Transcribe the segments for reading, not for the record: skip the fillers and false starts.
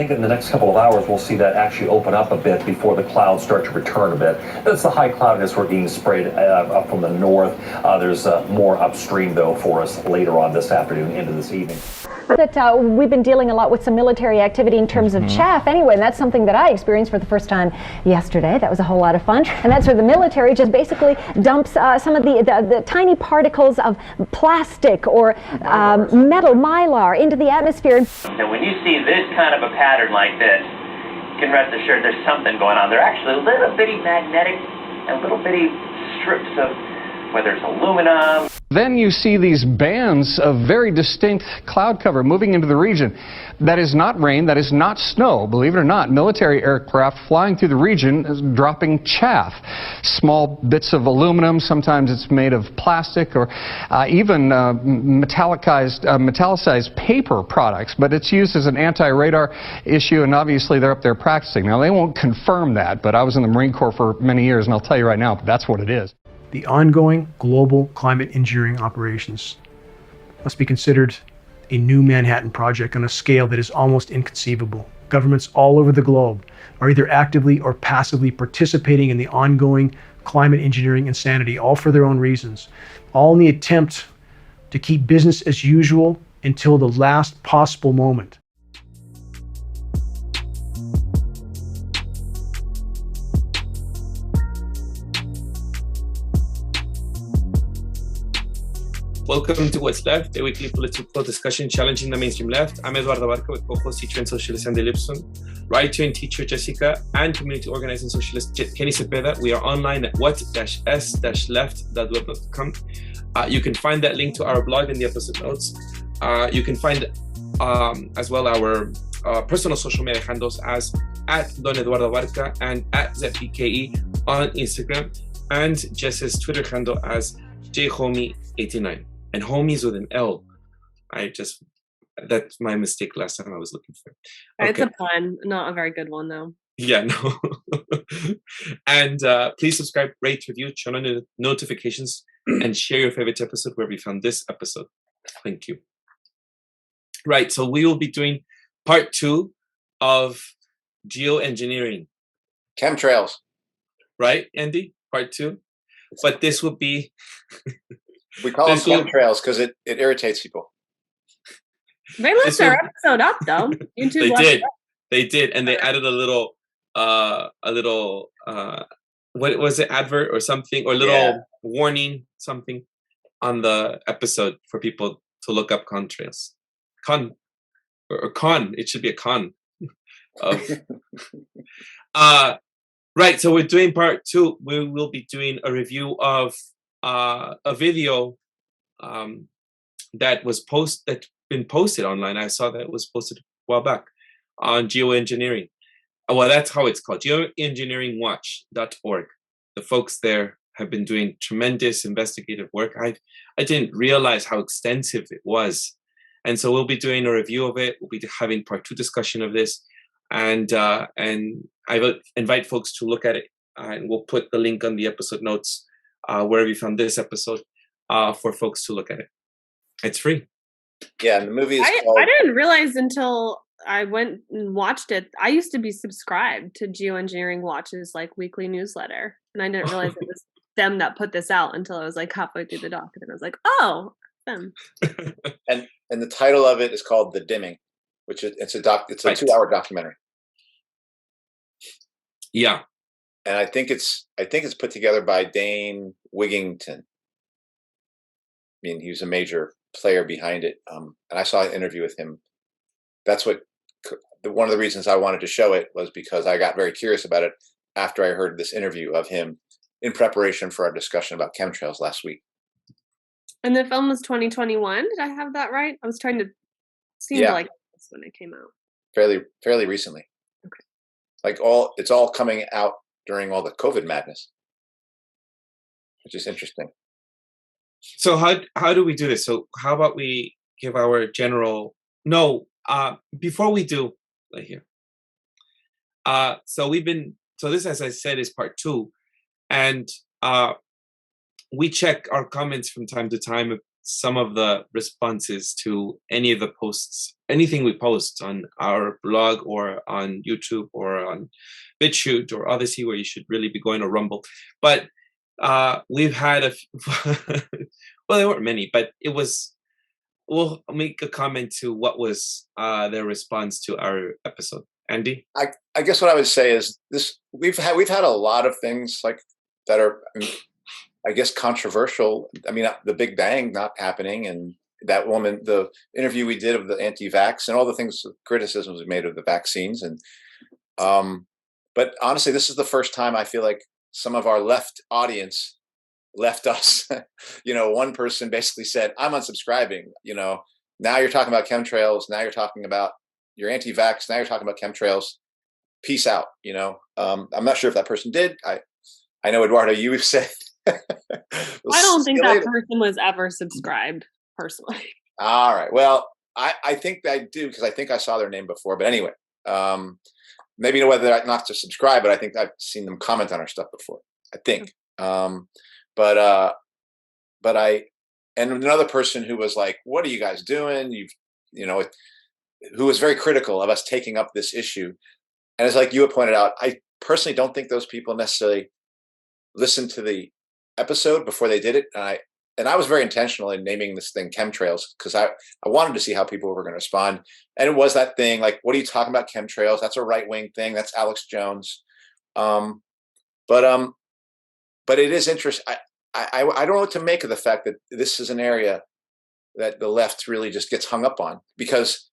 I think in the next couple of hours, we'll see that actually open up a bit before the clouds start to return a bit. That's the high cloudiness we're being sprayed up from the north. There's more upstream, though, for us later on this afternoon into this evening. That we've been dealing a lot with some military activity in terms of chaff anyway, and that's something that I experienced for the first time yesterday. That was a whole lot of fun, and that's where the military just basically dumps some of the tiny particles of plastic or metal mylar into the atmosphere. And when you see this kind of a pattern like this, you can rest assured there's something going on. They're actually little bitty magnetic and little bitty strips of, whether it's aluminum. Then you see these bands of very distinct cloud cover moving into the region. That is not rain, that is not snow, believe it or not. Military aircraft flying through the region is dropping chaff. Small bits of aluminum, sometimes it's made of plastic or even metallicized paper products, but it's used as an anti-radar issue, and obviously they're up there practicing. Now they won't confirm that, but I was in the Marine Corps for many years, and I'll tell you right now, that's what it is. The ongoing global climate engineering operations must be considered a new Manhattan Project on a scale that is almost inconceivable. Governments all over the globe are either actively or passively participating in the ongoing climate engineering insanity, all for their own reasons, all in the attempt to keep business as usual until the last possible moment. Welcome to What's Left, a weekly political discussion challenging the mainstream left. I'm Eduardo Barca with co-host, teacher and socialist Andy Lipson, writer and teacher Jessica, and community organizing socialist Kenny Cepeda. We are online at what-s-left.web.com. You can find that link to our blog in the episode notes. You can find as well our personal social media handles as @Don Eduardo Barca and @ZPKE on Instagram, and Jess's Twitter handle as jhomie89. And homies with an L. That's my mistake last time I was looking for it. Okay. It's a pun, not a very good one though. Yeah, no. And please subscribe, rate, review, turn on the notifications, and share your favorite episode where we found this episode. Thank you. Right, so we will be doing part 2 of geoengineering. Chemtrails. Right, Andy? Part 2? But this will be... We call them chemtrails because it irritates people. They left their episode up though. They did, and they added a little what was it, advert or something, or little warning something on the episode for people to look up contrails. Con. It should be a con. Right. So we're doing part 2. We will be doing a review of a video that's been posted online. I saw that it was posted a while back on geoengineering. Well, that's how it's called, geoengineeringwatch.org. The folks there have been doing tremendous investigative work. I didn't realize how extensive it was. And so we'll be doing a review of it. We'll be having part 2 discussion of this. And I will invite folks to look at it. And we'll put the link on the episode notes wherever you found this episode for folks to look at it. It's free. Yeah, and the movie is called... I didn't realize until I went and watched it. I used to be subscribed to Geoengineering Watch's weekly newsletter, and I didn't realize it was them that put this out until I was halfway through the doc, and then I was like, oh, them. and the title of it is called The Dimming, which it's a 2-hour documentary. Yeah. And I think it's put together by Dane Wigington. I mean, he was a major player behind it. And I saw an interview with him. That's one of the reasons I wanted to show it was because I got very curious about it after I heard this interview of him in preparation for our discussion about chemtrails last week. And the film was 2021. Did I have that right? I was trying to seem like this when it came out. Fairly recently. Okay. It's all coming out during all the COVID madness, which is interesting. So how do we do this? So how about we give our general... No, before we do, right here. So this, as I said, is part 2. And we check our comments from time to time. some of the responses to any of the posts, anything we post on our blog or on YouTube or on BitChute or Odyssey, where you should really be going to Rumble. But we've had well, there weren't many, but it was, we'll make a comment to what was their response to our episode. Andy? I guess what I would say is this: we've had a lot of things like that are, I guess, controversial. I mean, the Big Bang not happening, and that woman, the interview we did of the anti-vax, and all the things, criticisms we made of the vaccines, and but honestly, this is the first time I feel like some of our left audience left us. One person basically said, "I'm unsubscribing." Now you're talking about chemtrails. Now you're talking about you're anti-vax. Now you're talking about chemtrails. Peace out. I'm not sure if that person did. I know, Eduardo, you said. I don't think that person was ever subscribed personally. All right. Well, I think I do, because I think I saw their name before. But anyway, maybe whether not to subscribe, but I think I've seen them comment on our stuff before. I think. But and another person who was like, "What are you guys doing?" Who was very critical of us taking up this issue. And it's like you had pointed out, I personally don't think those people necessarily listened to the episode before they did it. And I was very intentional in naming this thing chemtrails, because I wanted to see how people were going to respond. And it was that thing like, what are you talking about, chemtrails? That's a right-wing thing. That's Alex Jones. But it is interesting. I don't know what to make of the fact that this is an area that the left really just gets hung up on, because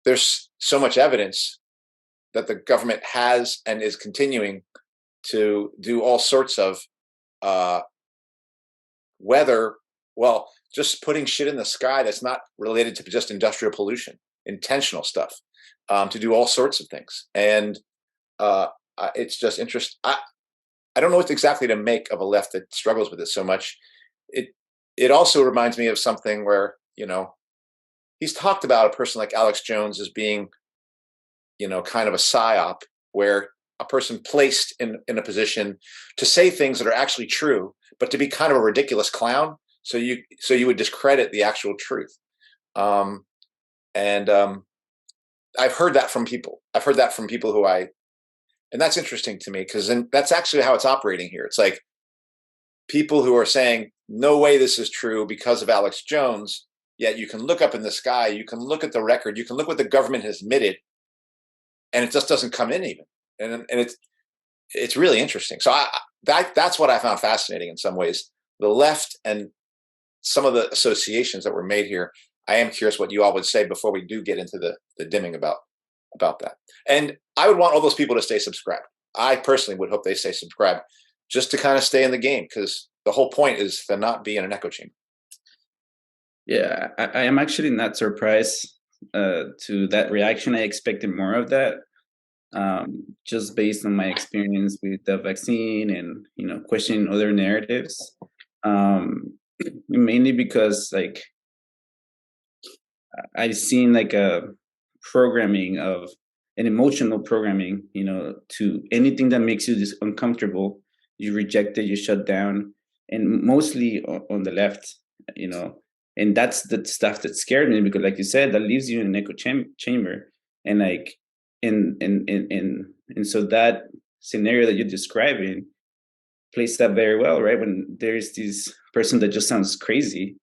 there's so much evidence that the government has and is continuing to do all sorts of just putting shit in the sky that's not related to just industrial pollution, intentional stuff, to do all sorts of things. And it's just interesting. I don't know what exactly to make of a left that struggles with it so much. It also reminds me of something where, he's talked about a person like Alex Jones as being, kind of a psyop, where a person placed in a position to say things that are actually true, but to be kind of a ridiculous clown. So you would discredit the actual truth. I've heard that from people. I've heard that from people and that's interesting to me, because that's actually how it's operating here. It's like people who are saying, no way this is true because of Alex Jones. Yet you can look up in the sky, you can look at the record, you can look what the government has admitted, and it just doesn't come in even. And it's really interesting. So that's what I found fascinating in some ways. The left and some of the associations that were made here. I am curious what you all would say before we do get into the dimming about that. And I would want all those people to stay subscribed. I personally would hope they stay subscribed, just to kind of stay in the game, because the whole point is to not be in an echo chamber. Yeah, I am actually not surprised to that reaction. I expected more of that, just based on my experience with the vaccine and questioning other narratives. Mainly because I've seen a programming of an emotional programming, to anything that makes you uncomfortable, you reject it, you shut down, and mostly on the left, and that's the stuff that scared me, because like you said, that leaves you in an echo chamber. And and so that scenario that you're describing plays that very well, right? When there's this person that just sounds crazy,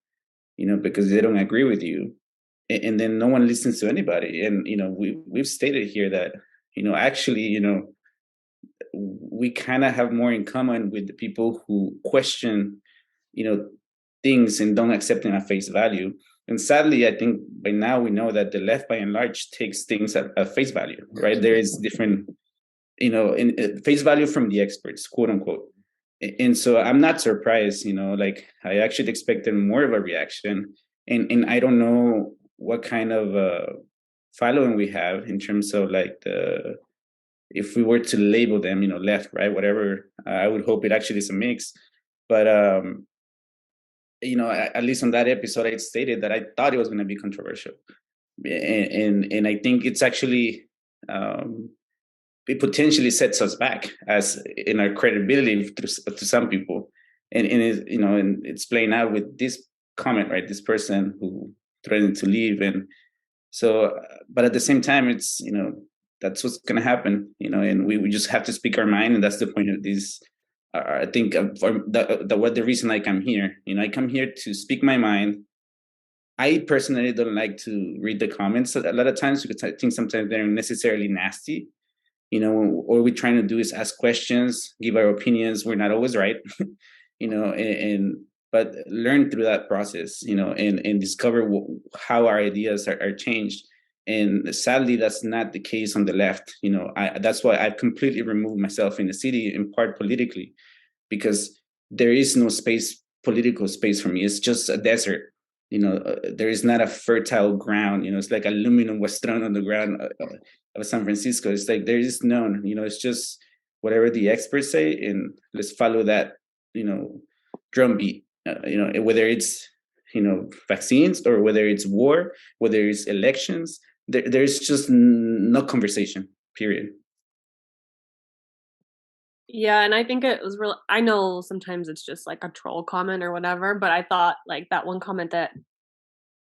because they don't agree with you, and then no one listens to anybody. And we've stated here that actually we kind of have more in common with the people who question things and don't accept them at face value. And sadly, I think by now we know that the left, by and large, takes things at face value, right? There is different, in face value from the experts, quote unquote. And so I'm not surprised, I actually expected more of a reaction. And I don't know what kind of following we have in terms of if we were to label them, left, right, whatever. I would hope it actually is a mix. But at least on that episode, I stated that I thought it was going to be controversial, and I think it's actually it potentially sets us back as in our credibility to some people, and it's playing out with this comment, right? This person who threatened to leave. And so, but at the same time, it's, that's what's going to happen, and we just have to speak our mind. And that's the point of these. I think the reason I come here, I come here to speak my mind. I personally don't like to read the comments a lot of times because I think sometimes they're unnecessarily nasty. All we're trying to do is ask questions, give our opinions. We're not always right, but learn through that process, and discover how our ideas are changed. And sadly, that's not the case on the left. That's why I've completely removed myself in the city, in part politically, because there is no political space for me. It's just a desert. There is not a fertile ground. It's like aluminum was thrown on the ground of San Francisco. It's like there is none. It's just whatever the experts say, and let's follow that. Drumbeat. Whether it's vaccines or whether it's war, whether it's elections, there's just no conversation. Period. Yeah, and I think it was real. I know sometimes it's just like a troll comment or whatever, but I thought like that one comment that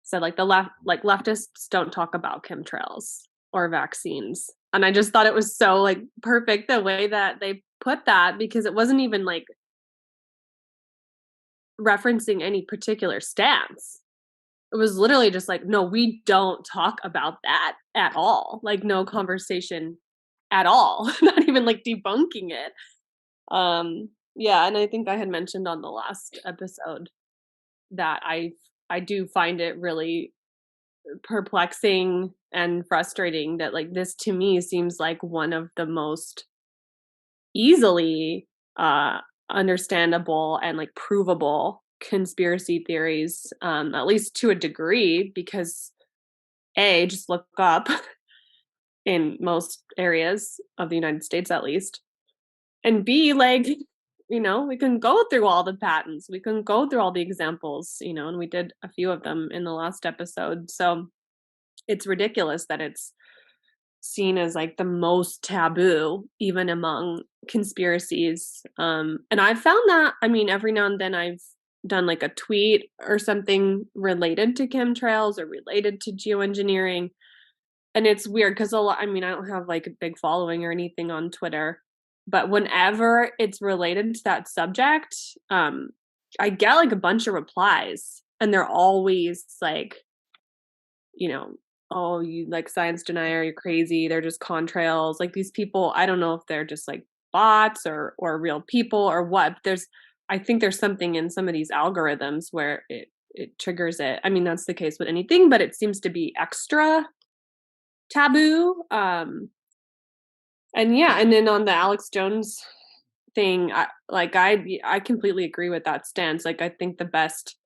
said like leftists don't talk about chemtrails or vaccines, and I just thought it was so like perfect the way that they put that, because it wasn't even like referencing any particular stance. It was literally just like, no, we don't talk about that at all. Like no conversation at all. Not even like debunking it. Yeah, and I think I had mentioned on the last episode that I do find it really perplexing and frustrating that like this to me seems like one of the most easily understandable and like provable conspiracy theories, at least to a degree, because just look up in most areas of the United States at least, and B, like, we can go through all the patents, we can go through all the examples, and we did a few of them in the last episode. So it's ridiculous that it's seen as like the most taboo even among conspiracies. And I've found that, every now and then I've done like a tweet or something related to chemtrails or related to geoengineering, and it's weird because a lot, I don't have like a big following or anything on Twitter, but whenever it's related to that subject, I get like a bunch of replies, and they're always like, oh, you like science denier, you're crazy, they're just contrails. Like these people, I don't know if they're just like bots or real people or what. I think there's something in some of these algorithms where it triggers it. That's the case with anything, but it seems to be extra taboo. And yeah, and then on the Alex Jones thing, I completely agree with that stance. Like I think the best,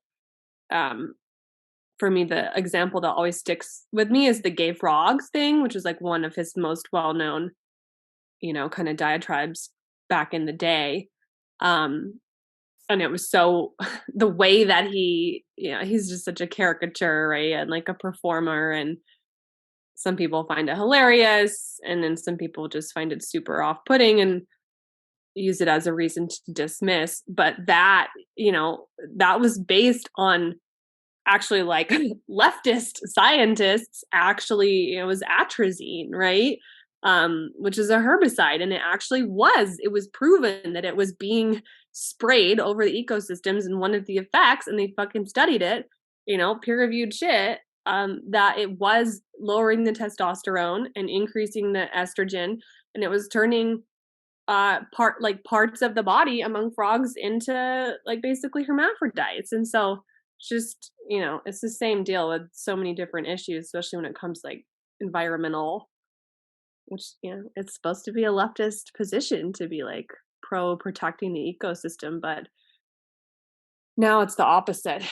for me, the example that always sticks with me is the gay frogs thing, which is like one of his most well-known, kind of diatribes back in the day. And it was so, the way that he's just such a caricature, right? And like a performer, and some people find it hilarious, and then some people just find it super off-putting and use it as a reason to dismiss. But that, that was based on actually like leftist scientists actually, it was atrazine, right? Which is a herbicide, and it was proven that it was being sprayed over the ecosystems, and one of the effects, and they fucking studied it, peer-reviewed shit, that it was lowering the testosterone and increasing the estrogen, and it was turning parts of the body among frogs into like basically hermaphrodites. And so just, it's the same deal with so many different issues, especially when it comes to like environmental, which, it's supposed to be a leftist position to be like pro protecting the ecosystem, but now it's the opposite.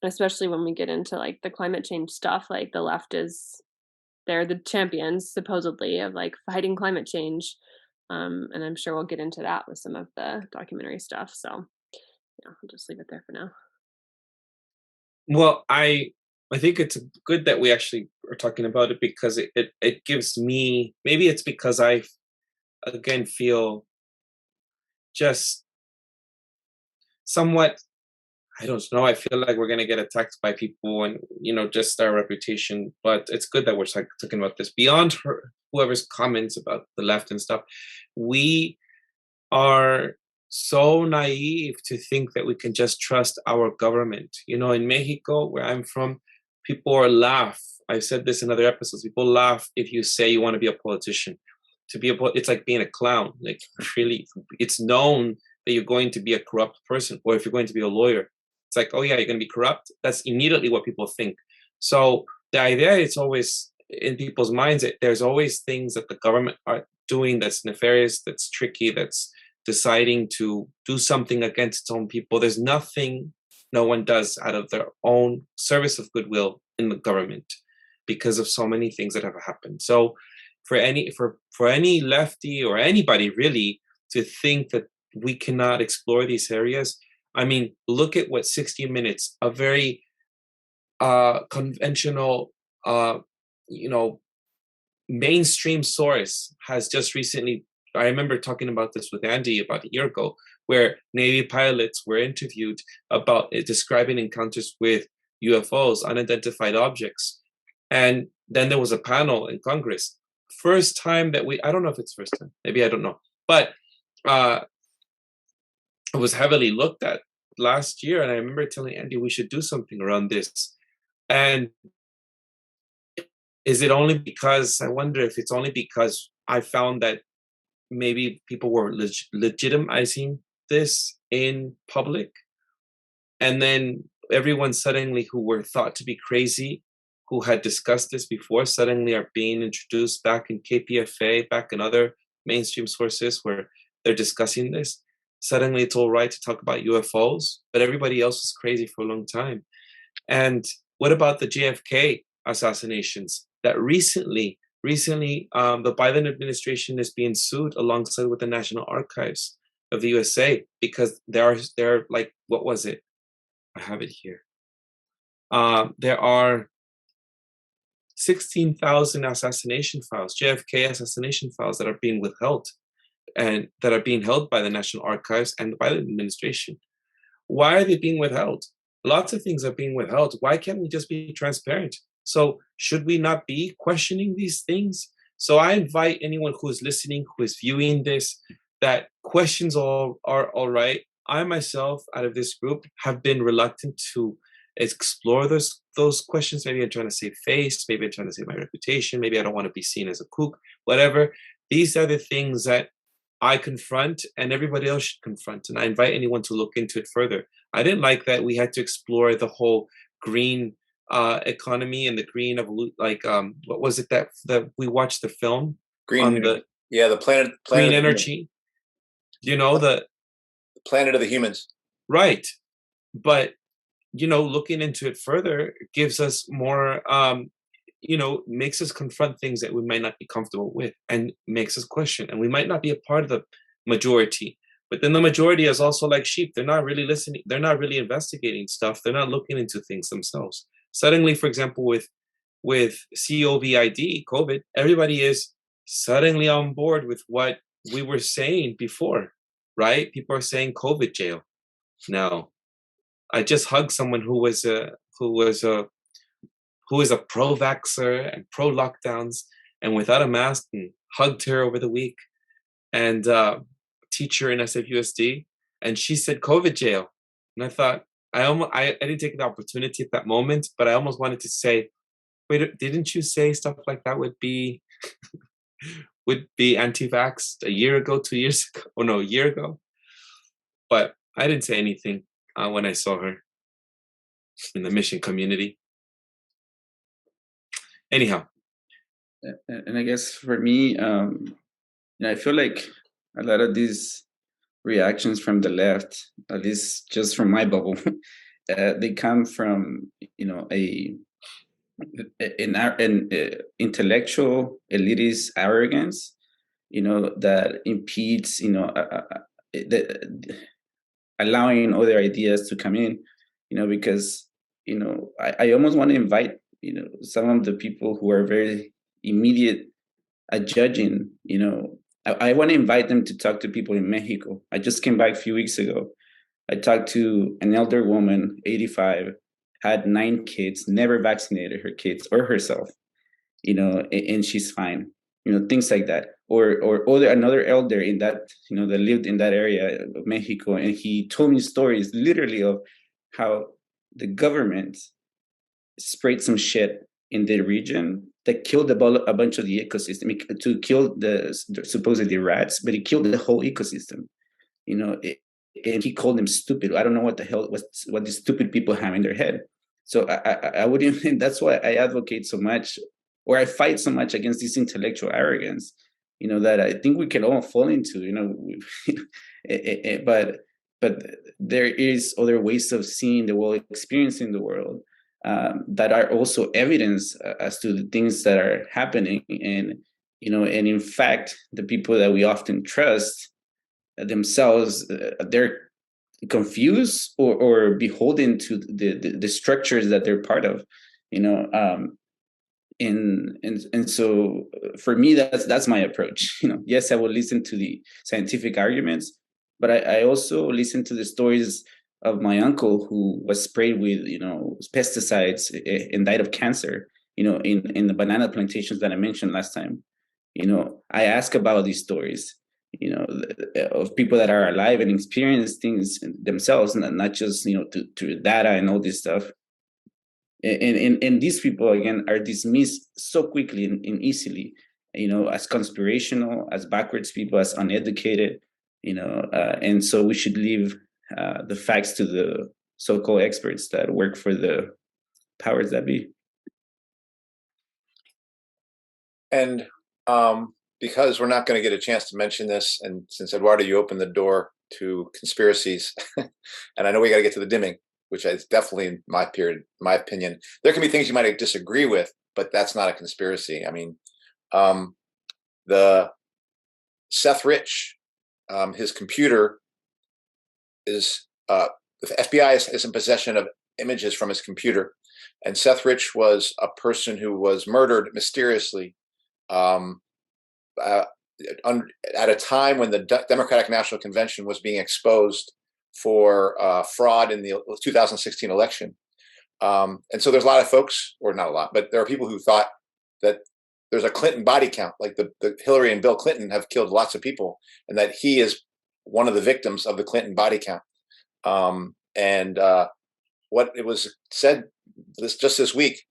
Especially when we get into like the climate change stuff, like the left they're the champions supposedly of like fighting climate change. And I'm sure we'll get into that with some of the documentary stuff. So I'll just leave it there for now. Well, I think it's good that we actually are talking about it, because it gives me, maybe it's because I again feel just somewhat I don't know. I feel like we're gonna get attacked by people, and just our reputation. But it's good that we're talking about this. Beyond whoever's comments about the left and stuff, we are so naive to think that we can just trust our government. In Mexico, where I'm from, people laugh. I've said this in other episodes. People laugh if you say you want to be a politician. It's like being a clown. Like, really, it's known that you're going to be a corrupt person, or if you're going to be a lawyer, it's like, oh yeah, you're going to be corrupt. That's immediately what people think. So the idea, it's always in people's minds that there's always things that the government are doing that's nefarious, that's tricky, that's deciding to do something against its own people. There's nothing no one does out of their own service of goodwill in the government, because of so many things that have happened. So for any lefty or anybody really to think that we cannot explore these areas, I mean, look at what 60 Minutes, a very conventional, mainstream source, has just recently. I remember talking about this with Andy about a year ago, where Navy pilots were interviewed about describing encounters with UFOs, unidentified objects. And then there was a panel in Congress. First time that I don't know if it's first time, maybe, I don't know. But it was heavily looked at last year. And I remember telling Andy, we should do something around this. And is it only because, I wonder if it's only because I found that maybe people were legitimizing this in public, and then everyone suddenly who were thought to be crazy, who had discussed this before, suddenly are being introduced back in KPFA, back in other mainstream sources where they're discussing this. Suddenly it's all right to talk about UFOs, but everybody else was crazy for a long time. And what about the JFK assassinations that recently the Biden administration is being sued alongside with the National Archives of the USA, because they're like, what was it? I have it here. There are 16,000 assassination files, JFK assassination files, that are being withheld, and that are being held by the National Archives and the Biden administration. Why are they being withheld? Lots of things are being withheld. Why can't we just be transparent? So should we not be questioning these things? So I invite anyone who is listening, who is viewing this, that questions are all right. I myself, out of this group, have been reluctant to explore those questions. Maybe I'm trying to save face, maybe I'm trying to save my reputation, maybe I don't want to be seen as a kook, whatever. These are the things that I confront, and everybody else should confront. And I invite anyone to look into it further. I didn't like that we had to explore the whole green economy and the green what was it that we watched the film Green, on the planet green energy, the planet of the humans, right? But looking into it further gives us more, makes us confront things that we might not be comfortable with, and makes us question. And we might not be a part of the majority, but then the majority is also like sheep. They're not really listening. They're not really investigating stuff. They're not looking into things themselves. Suddenly, for example, with COVID, everybody is suddenly on board with what we were saying before, right? People are saying COVID jail. No, I just hugged someone who is a pro-vaxxer and pro-lockdowns, and without a mask, and hugged her over the week, and teacher in SFUSD, and she said COVID jail, and I thought, I didn't take the opportunity at that moment, but I almost wanted to say, wait, didn't you say stuff like that would be anti-vax a year ago, 2 years ago, or no, a year ago? But I didn't say anything when I saw her in the mission community. Anyhow. And I guess for me, I feel like a lot of these reactions from the left, at least just from my bubble, they come from an intellectual elitist arrogance, that impedes, allowing other ideas to come in, because I almost want to invite some of the people who are very immediate at judging, I want to invite them to talk to people in Mexico. I just came back a few weeks ago, I talked to an elder woman, 85, had 9 kids, never vaccinated her kids or herself, and she's fine, things like that. Or another elder in that, that lived in that area of Mexico, and he told me stories literally of how the government sprayed some shit in the region that killed a bunch of the ecosystem to kill the supposedly rats, but it killed the whole ecosystem. And he called them stupid. I don't know what the hell what these stupid people have in their head. So I wouldn't. And that's why I advocate so much, or I fight so much against this intellectual arrogance. That I think we can all fall into. But there is other ways of seeing the world, experiencing the world, that are also evidence as to the things that are happening. And in fact, the people that we often trust themselves, they're confused or beholden to the structures that they're part of. And so for me, that's my approach. Yes, I will listen to the scientific arguments, but I also listen to the stories of my uncle who was sprayed with pesticides and died of cancer, in the banana plantations that I mentioned last time. I ask about these stories, of people that are alive and experience things themselves, and not just through data and all this stuff. And these people again are dismissed so quickly and easily, as conspirational, as backwards people, as uneducated, and so we should leave the facts to the so-called experts that work for the powers that be. And because we're not going to get a chance to mention this, and since Eduardo, you opened the door to conspiracies, and I know we got to get to the dimming, which is definitely, in my opinion, there can be things you might disagree with, but that's not a conspiracy. I mean, the Seth Rich, his computer is, the FBI is in possession of images from his computer, and Seth Rich was a person who was murdered mysteriously at a time when the Democratic National Convention was being exposed for fraud in the 2016 election. And so there's a lot of folks, or not a lot, but there are people who thought that there's a Clinton body count, like the Hillary and Bill Clinton have killed lots of people, and that he is one of the victims of the Clinton body count. And what it was said just this week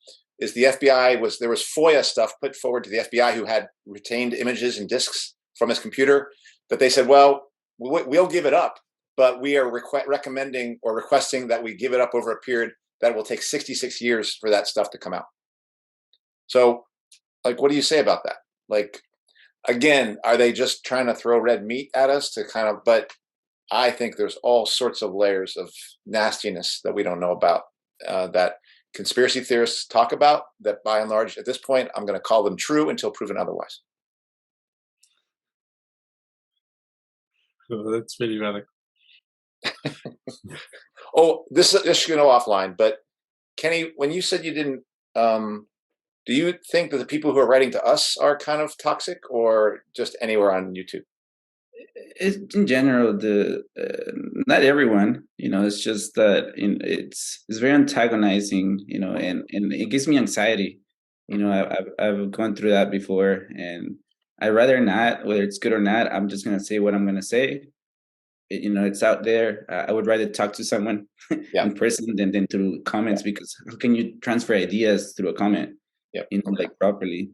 is the FBI there was FOIA stuff put forward to the FBI who had retained images and disks from his computer, that they said, well, we'll give it up, but we are recommending or requesting that we give it up over a period that will take 66 years for that stuff to come out. So, like, what do you say about that? Like, again, are they just trying to throw red meat at us to kind of, but I think there's all sorts of layers of nastiness that we don't know about, that conspiracy theorists talk about, that by and large, at this point, I'm going to call them true until proven otherwise. Oh, that's really radical. Oh, this should go offline, but Kenny, when you said you didn't, do you think that the people who are writing to us are kind of toxic, or just anywhere on YouTube? In general, not everyone, it's just that it's very antagonizing, and it gives me anxiety. I've gone through that before, and I'd rather not, whether it's good or not. I'm just gonna say what I'm gonna say. It's out there. I would rather talk to someone in person than through comments, because how can you transfer ideas through a comment? Like properly.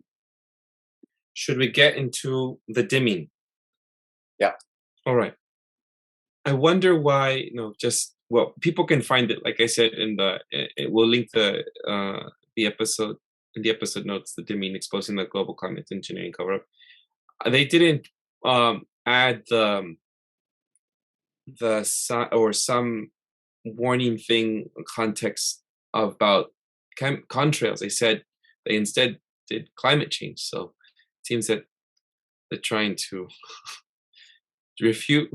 Should we get into the dimming? Yeah. All right. I wonder why, well, people can find it, like I said, we'll link the episode, in the episode notes, the dimming, exposing the global climate engineering cover-up. They didn't add some warning thing, context about contrails. They said they instead did climate change. So it seems that they're trying to refute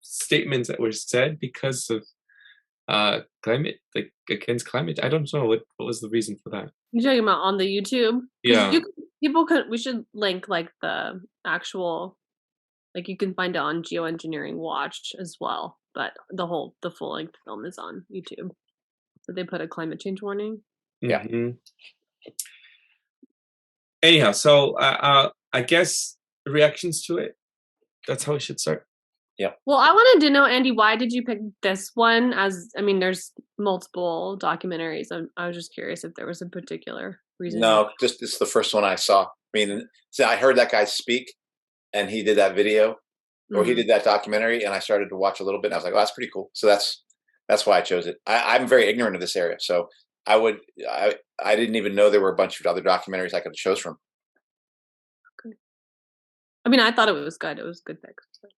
statements that were said because of climate, like against climate. I don't know what was the reason for that. You're talking about on the YouTube? Yeah. We should link like the actual, like you can find it on Geoengineering Watch as well. but the full length film is on YouTube. So they put a climate change warning. Yeah. Anyhow, so I guess reactions to it. That's how we should start. Well, I wanted to know, Andy, why did you pick this one? There's multiple documentaries. I was just curious if there was a particular reason. No, just it's the first one I saw. I mean, see, I heard that guy speak, and he did that video, or he did that documentary, and I started to watch a little bit. And I was like, "Oh, that's pretty cool." So that's why I chose it. I'm very ignorant of this area, so I didn't even know there were a bunch of other documentaries I could choose from. I mean, I thought it was good. It was a good pick. So.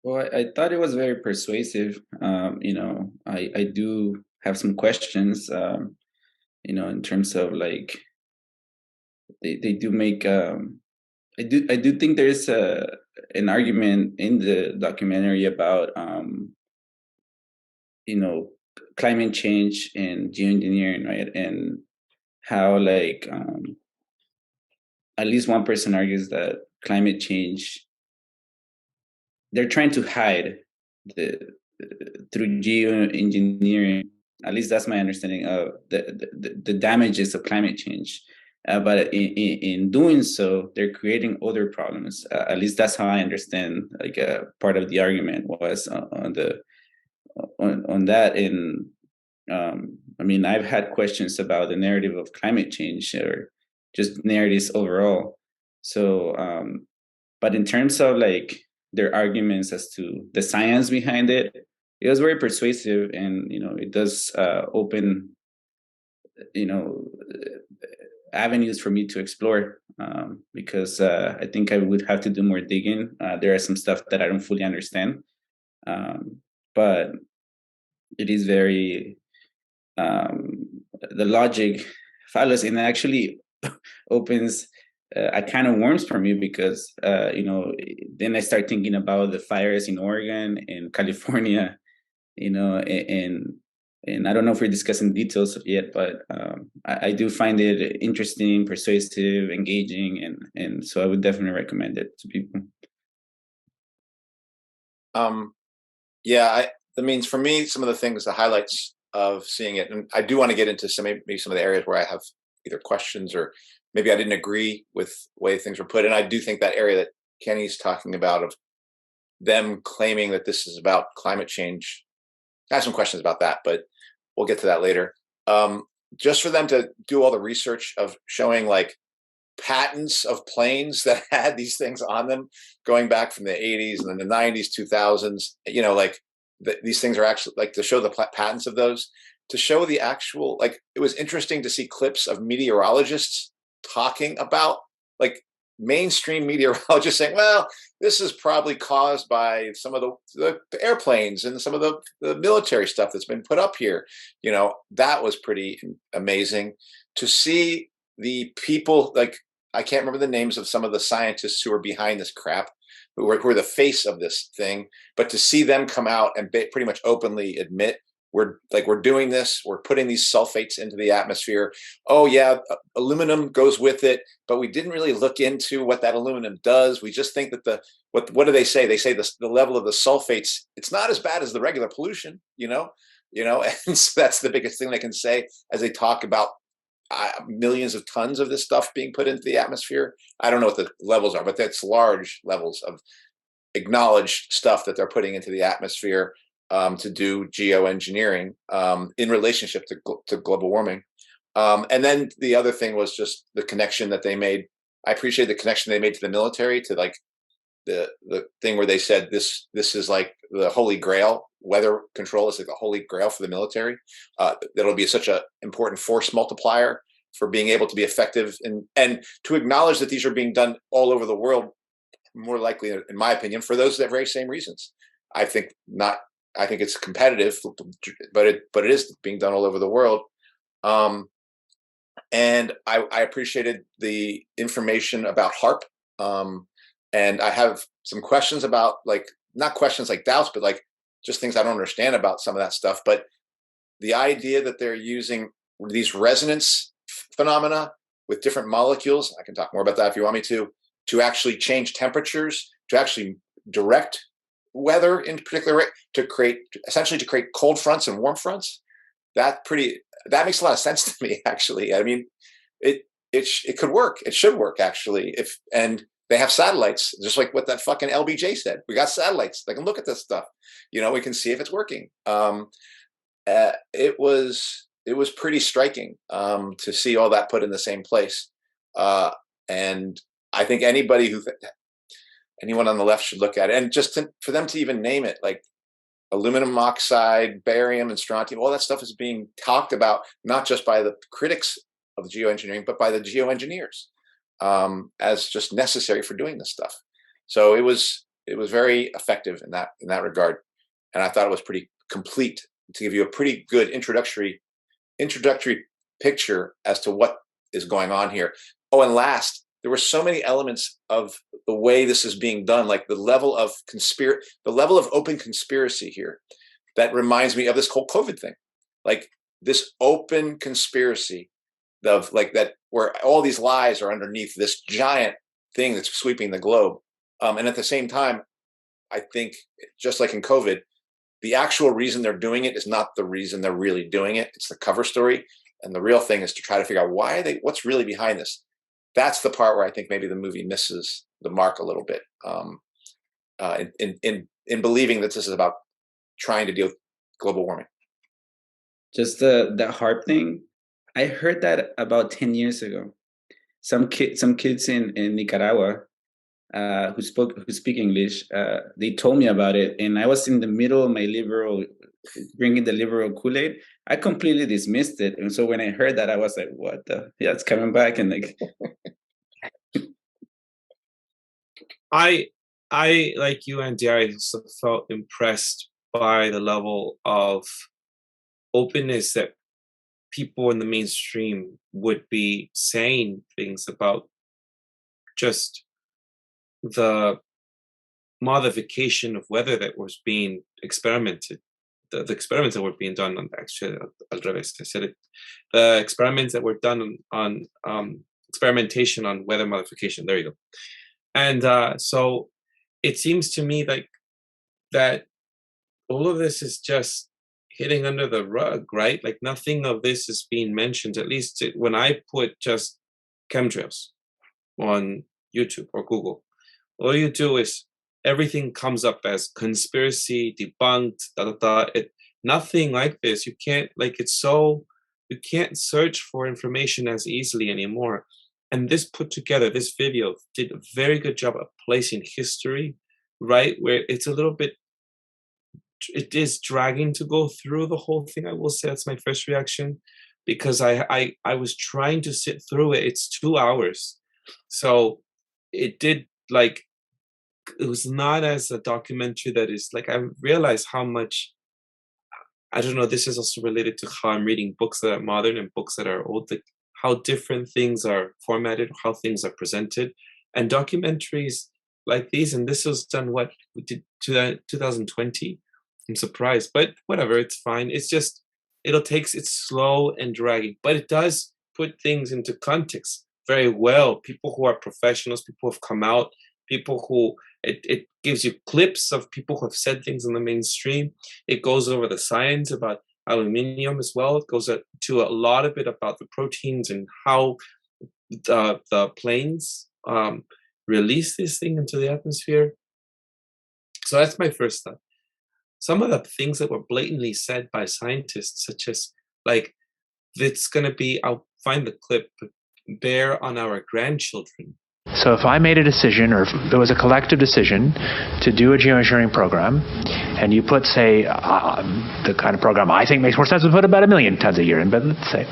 Well, I thought it was very persuasive. I do have some questions, in terms of like, they do make, I do think there's an argument in the documentary about, climate change and geoengineering, right? And how like, at least one person argues that climate change, they're trying to hide through geoengineering. At least that's my understanding of the damages of climate change. But in doing so, they're creating other problems. At least that's how I understand. Like part of the argument was on that. And I mean, I've had questions about the narrative of climate change or just narratives overall. So, but in terms of like their arguments as to the science behind it, it was very persuasive, and it does open avenues for me to explore, because I think I would have to do more digging. There are some stuff that I don't fully understand, but it is very the logic follows, and actually opens a can of worms for me, because then I start thinking about the fires in Oregon and California, and I don't know if we're discussing details yet, but I do find it interesting, persuasive, engaging, and so I would definitely recommend it to people. Yeah, that means for me, some of the things, the highlights of seeing it, and I do want to get into maybe some of the areas where I have either questions or maybe I didn't agree with the way things were put. And I do think that area that Kenny's talking about of them claiming that this is about climate change, I have some questions about that, but we'll get to that later. Just for them to do all the research of showing like patents of planes that had these things on them going back from the 80s and then the 90s, 2000s, like these things are actually like to show the patents of those, to show the actual, like, it was interesting to see clips of meteorologists talking about, like, mainstream meteorologists saying, well, this is probably caused by some of the airplanes and some of the military stuff that's been put up here. That was pretty amazing to see the people, like, I can't remember the names of some of the scientists who are behind this crap, who are the face of this thing, but to see them come out and pretty much openly admit, we're doing this, we're putting these sulfates into the atmosphere. Oh yeah, aluminum goes with it, but we didn't really look into what that aluminum does. We just think that what do they say? They say the level of the sulfates, it's not as bad as the regular pollution, and so that's the biggest thing they can say as they talk about millions of tons of this stuff being put into the atmosphere. I don't know what the levels are, but that's large levels of acknowledged stuff that they're putting into the atmosphere to do geoengineering in relationship to global warming. And then the other thing was just the connection that they made. I appreciate the connection they made to the military, to like the thing where they said this is like the holy grail. Weather control is like the holy grail for the military. That'll be such an important force multiplier for being able to be effective, and to acknowledge that these are being done all over the world, more likely, in my opinion, for those very same reasons. I think it's competitive, but it is being done all over the world. And I appreciated the information about HAARP. And I have some questions about, like, not questions like doubts, but like just things I don't understand about some of that stuff. But the idea that they're using these resonance phenomena with different molecules, I can talk more about that if you want me to actually change temperatures, to actually direct weather in particular, essentially to create cold fronts and warm fronts. That makes a lot of sense to me, actually. I mean, it could work. It should work, actually. And they have satellites, just like what that fucking LBJ said. We got satellites. They can look at this stuff. We can see if it's working. It was pretty striking to see all that put in the same place. And I think anyone on the left should look at it. And just for them to even name it, like aluminum oxide, barium, and strontium, all that stuff is being talked about, not just by the critics of the geoengineering, but by the geoengineers as just necessary for doing this stuff. So it was very effective in that regard. And I thought it was pretty complete to give you a pretty good introductory picture as to what is going on here. Oh, and last, there were so many elements of the way this is being done, like the level of open conspiracy here, that reminds me of this whole COVID thing, like this open conspiracy of like that, where all these lies are underneath this giant thing that's sweeping the globe. And at the same time, I think just like in COVID, the actual reason they're doing it is not the reason they're really doing it. It's the cover story. And the real thing is to try to figure out what's really behind this. That's the part where I think maybe the movie misses the mark a little bit in believing that this is about trying to deal with global warming. Just the HARP thing, I heard that about 10 years ago. Some kids in Nicaragua who speak English, they told me about it, and I was in the middle of my drinking the liberal Kool-Aid. I completely dismissed it, and so when I heard that, I was like, "What the? Yeah, it's coming back!" And like, I like you, Andy, I also felt impressed by the level of openness that people in the mainstream would be saying things about just the modification of weather that was being experimented, the experiments that were being done on, actually, I'll revés, I said it, the experiments that were done on experimentation on weather modification. There you go. And so it seems to me like that all of this is just hitting under the rug, right? Like nothing of this is being mentioned, at least when I put just chemtrails on YouTube or Google. All you do is everything comes up as conspiracy, debunked, nothing like this. You can't, you can't search for information as easily anymore. And this this video did a very good job of placing history, right? Where it's a little bit, it is dragging to go through the whole thing. I will say that's my first reaction, because I was trying to sit through it. It's 2 hours. So it did, it was not as a documentary that is I realized how much, I don't know, this is also related to how I'm reading books that are modern and books that are old, how different things are formatted, how things are presented. And documentaries like these, and this was done, what, we did 2020? I'm surprised, but whatever, it's fine. It's just, it's slow and dragging, but it does put things into context very well. People who are professionals, people who have come out, people who, it gives you clips of people who have said things in the mainstream. It goes over the science about aluminium as well. It goes to a lot of it about the proteins and how the planes release this thing into the atmosphere. So that's my first thought. Some of the things that were blatantly said by scientists, such as it's going to be, I'll find the clip, bear on our grandchildren. So if I made a decision, or if there was a collective decision to do a geoengineering program, and you put, say, the kind of program I think makes more sense, would put about 1 million tons a year in, but let's say,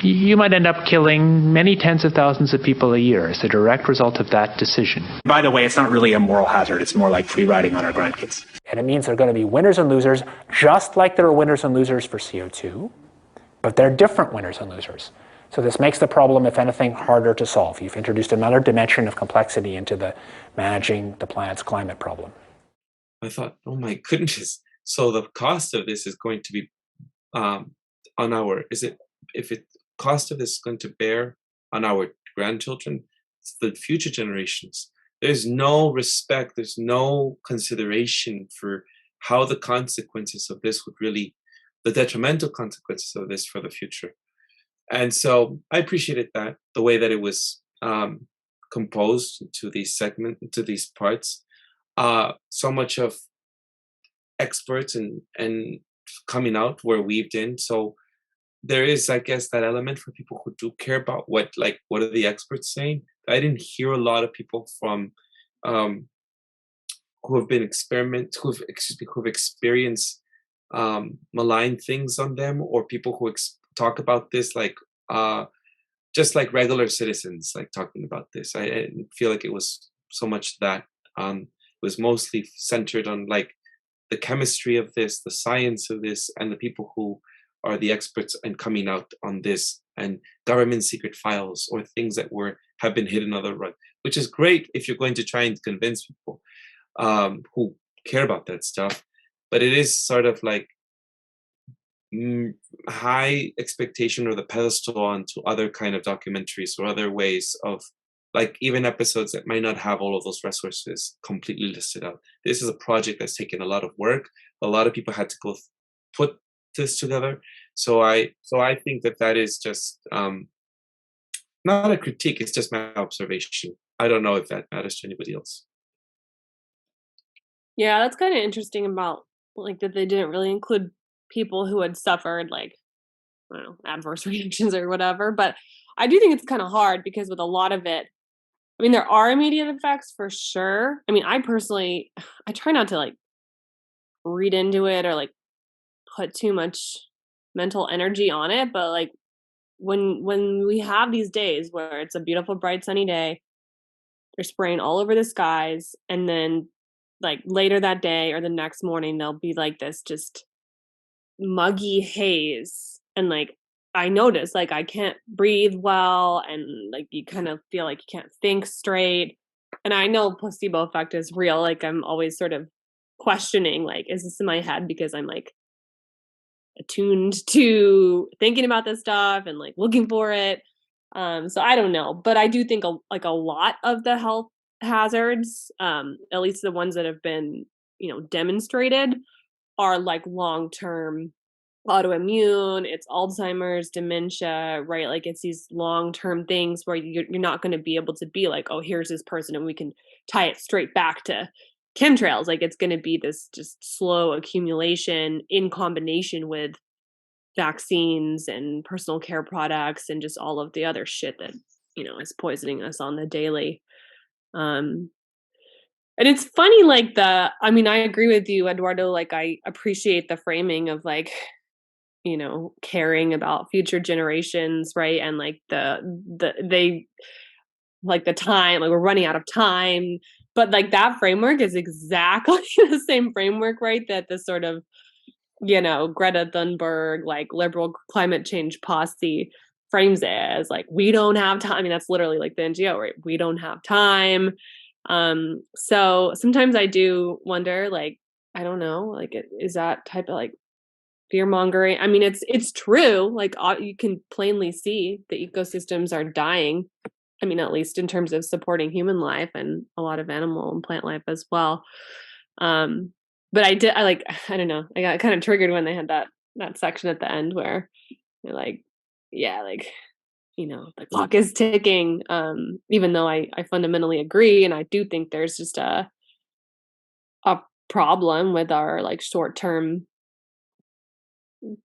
you might end up killing many tens of thousands of people a year as a direct result of that decision. By the way, it's not really a moral hazard. It's more like free riding on our grandkids. And it means there are going to be winners and losers, just like there are winners and losers for CO2, but they're different winners and losers. So this makes the problem, if anything, harder to solve. You've introduced another dimension of complexity into the managing the planet's climate problem. I thought, oh my goodness. So the cost of this is going to be cost of this is going to bear on our grandchildren, it's the future generations. there's no respect, there's no consideration for how the consequences of this would really, the detrimental consequences of this for the future. And so I appreciated that, the way that it was composed to these segments, to these parts. So much of experts and coming out were weaved in. So there is, I guess, that element for people who do care about what are the experts saying. I didn't hear a lot of people from who have experienced malign things on them, or people who talk about this just like regular citizens, like talking about this. I didn't feel like it was so much that. It was mostly centered on like the chemistry of this, the science of this, and the people who are the experts and coming out on this, and government secret files or things that have been hidden under the rug, which is great if you're going to try and convince people who care about that stuff. But it is sort of like high expectation or the pedestal onto other kind of documentaries or other ways of, like, even episodes that might not have all of those resources completely listed out. This is a project that's taken a lot of work. A lot of people had to go put this together. So I think that is just not a critique. It's just my observation. I don't know if that matters to anybody else. Yeah, that's kind of interesting about like that they didn't really include people who had suffered like, I don't know, adverse reactions or whatever. But I do think it's kind of hard because with a lot of it, I mean, there are immediate effects for sure. I mean, I personally, I try not to like read into it or like put too much mental energy on it. But like when we have these days where it's a beautiful, bright, sunny day, they're spraying all over the skies, and then like later that day or the next morning, there'll be like this just muggy haze. And like, I notice like I can't breathe well, and like you kind of feel like you can't think straight. And I know placebo effect is real. Like I'm always sort of questioning, like, is this in my head because I'm like attuned to thinking about this stuff and like looking for it. So I don't know, but I do think a lot of the health hazards, at least the ones that have been, demonstrated, are like long-term autoimmune, it's Alzheimer's, dementia, right? Like it's these long-term things where you're not going to be able to be like, oh, here's this person and we can tie it straight back to chemtrails. Like it's going to be this just slow accumulation in combination with vaccines and personal care products and just all of the other shit that, is poisoning us on the daily. And it's funny, like I agree with you, Eduardo, like I appreciate the framing of like, caring about future generations, right? And like they like the time, like we're running out of time, but like that framework is exactly the same framework, right? That the sort of, Greta Thunberg, like liberal climate change posse frames it as like, we don't have time. I mean, that's literally like the NGO, right? We don't have time. So sometimes I do wonder, like, I don't know, like, is that type of like fear mongering? I mean, it's true. Like you can plainly see the ecosystems are dying. I mean, at least in terms of supporting human life and a lot of animal and plant life as well. But I don't know, I got kind of triggered when they had that section at the end where they're like, yeah, like, the clock is ticking. Even though I fundamentally agree. And I do think there's just a problem with our like short-term,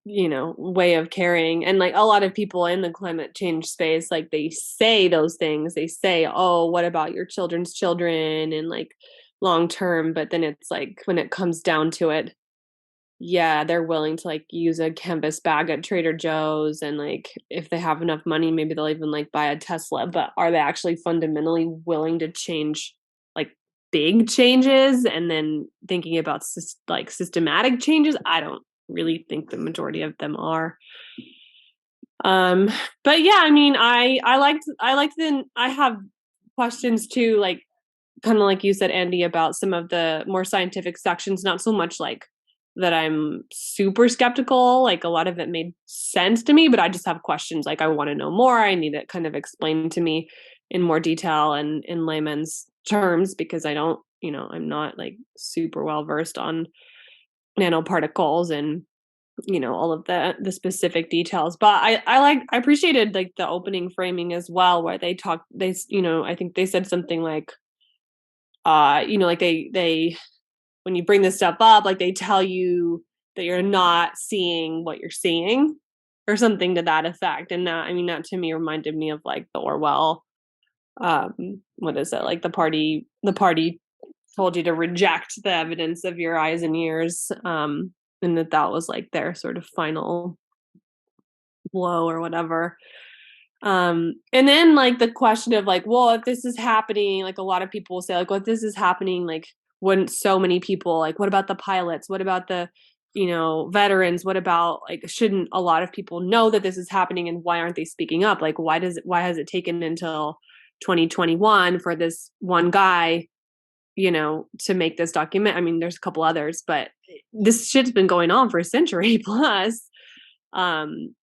way of caring. And like a lot of people in the climate change space, like they say those things, they say, oh, what about your children's children and like long term, but then it's like when it comes down to it, yeah, they're willing to like use a canvas bag at Trader Joe's, and like if they have enough money, maybe they'll even like buy a Tesla, but are they actually fundamentally willing to change like big changes and then thinking about like systematic changes? I don't really think the majority of them are. But yeah, I mean, I have questions too, like kind of like you said, Andy, about some of the more scientific sections, not so much like that I'm super skeptical, like a lot of it made sense to me, but I just have questions. Like I want to know more. I need it kind of explained to me. in more detail and in layman's terms, because I don't, I'm not like super well versed on nanoparticles and all of the specific details. But I appreciated like the opening framing as well, where I think they said something like like they when you bring this stuff up, like they tell you that you're not seeing what you're seeing, or something to that effect. And that to me reminded me of like the Orwell, what is it, like the party told you to reject the evidence of your eyes and ears, and that was like their sort of final blow or whatever. And then like the question of like, well, if this is happening, like a lot of people will say like, well, if this is happening, like wouldn't so many people, like what about the pilots, what about the veterans, what about like, shouldn't a lot of people know that this is happening, and why aren't they speaking up? Like why has it taken until 2021 for this one guy to make this document? I mean, there's a couple others, but this shit's been going on for a century plus. And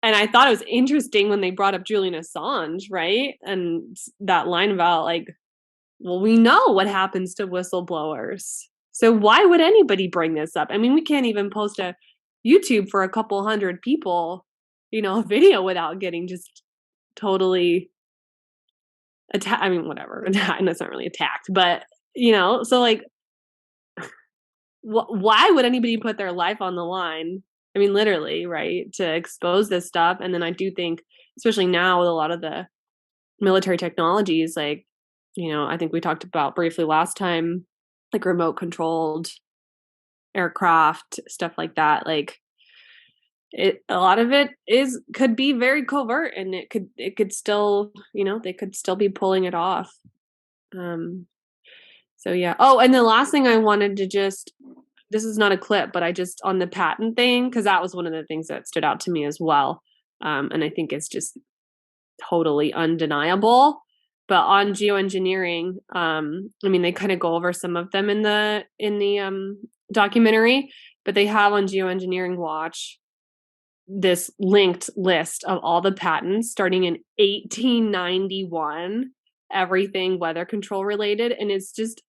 I thought it was interesting when they brought up Julian Assange, right? And that line about like, well, we know what happens to whistleblowers, so why would anybody bring this up? I mean, we can't even post a YouTube for a couple hundred people, a video without getting just totally attacked. I mean, whatever. And that's not really attacked, but so like, why would anybody put their life on the line? I mean, literally, right, to expose this stuff. And then I do think, especially now with a lot of the military technologies, like, I think we talked about briefly last time, like remote controlled aircraft, stuff like that. Like a lot of it could be very covert, and it could still, they could still be pulling it off. So yeah. Oh, and the last thing I wanted to this is not a clip, but I just, on the patent thing, because that was one of the things that stood out to me as well. And I think it's just totally undeniable. But on geoengineering, I mean, they kind of go over some of them in the documentary, but they have on Geoengineering Watch this linked list of all the patents starting in 1891, everything weather control related, and it's just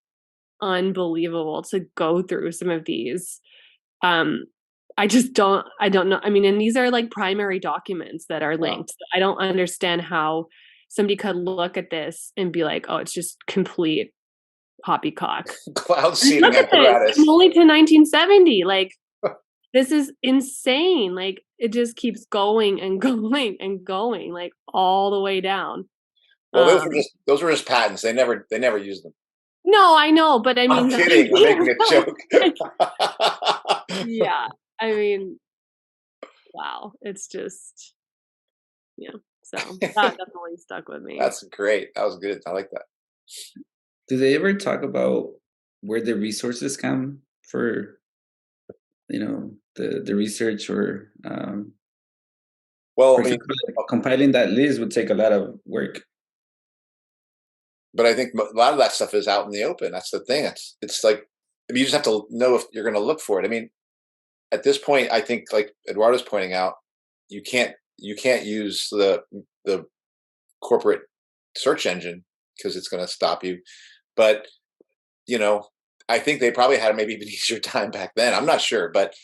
unbelievable to go through some of these. I don't know. I mean, and these are like primary documents that are linked. Wow. I don't understand how somebody could look at this and be like, oh, it's just complete poppycock. Cloud seeding apparatus. Only to 1970. Like, this is insane. Like, it just keeps going and going and going, like all the way down. Well, those were just patents. They never used them. No, I know, but I mean, I'm kidding. I'm making a joke. Yeah, I mean, wow, it's just, so that definitely stuck with me. That's great. That was good. I like that. Do they ever talk about where the resources come for, the research, or well, compiling that list would take a lot of work. But I think a lot of that stuff is out in the open. That's the thing. It's like, you just have to know if you're going to look for it. I mean, at this point, I think, like Eduardo's pointing out, you can't use the corporate search engine because it's going to stop you. But I think they probably had maybe even easier time back then. I'm not sure, but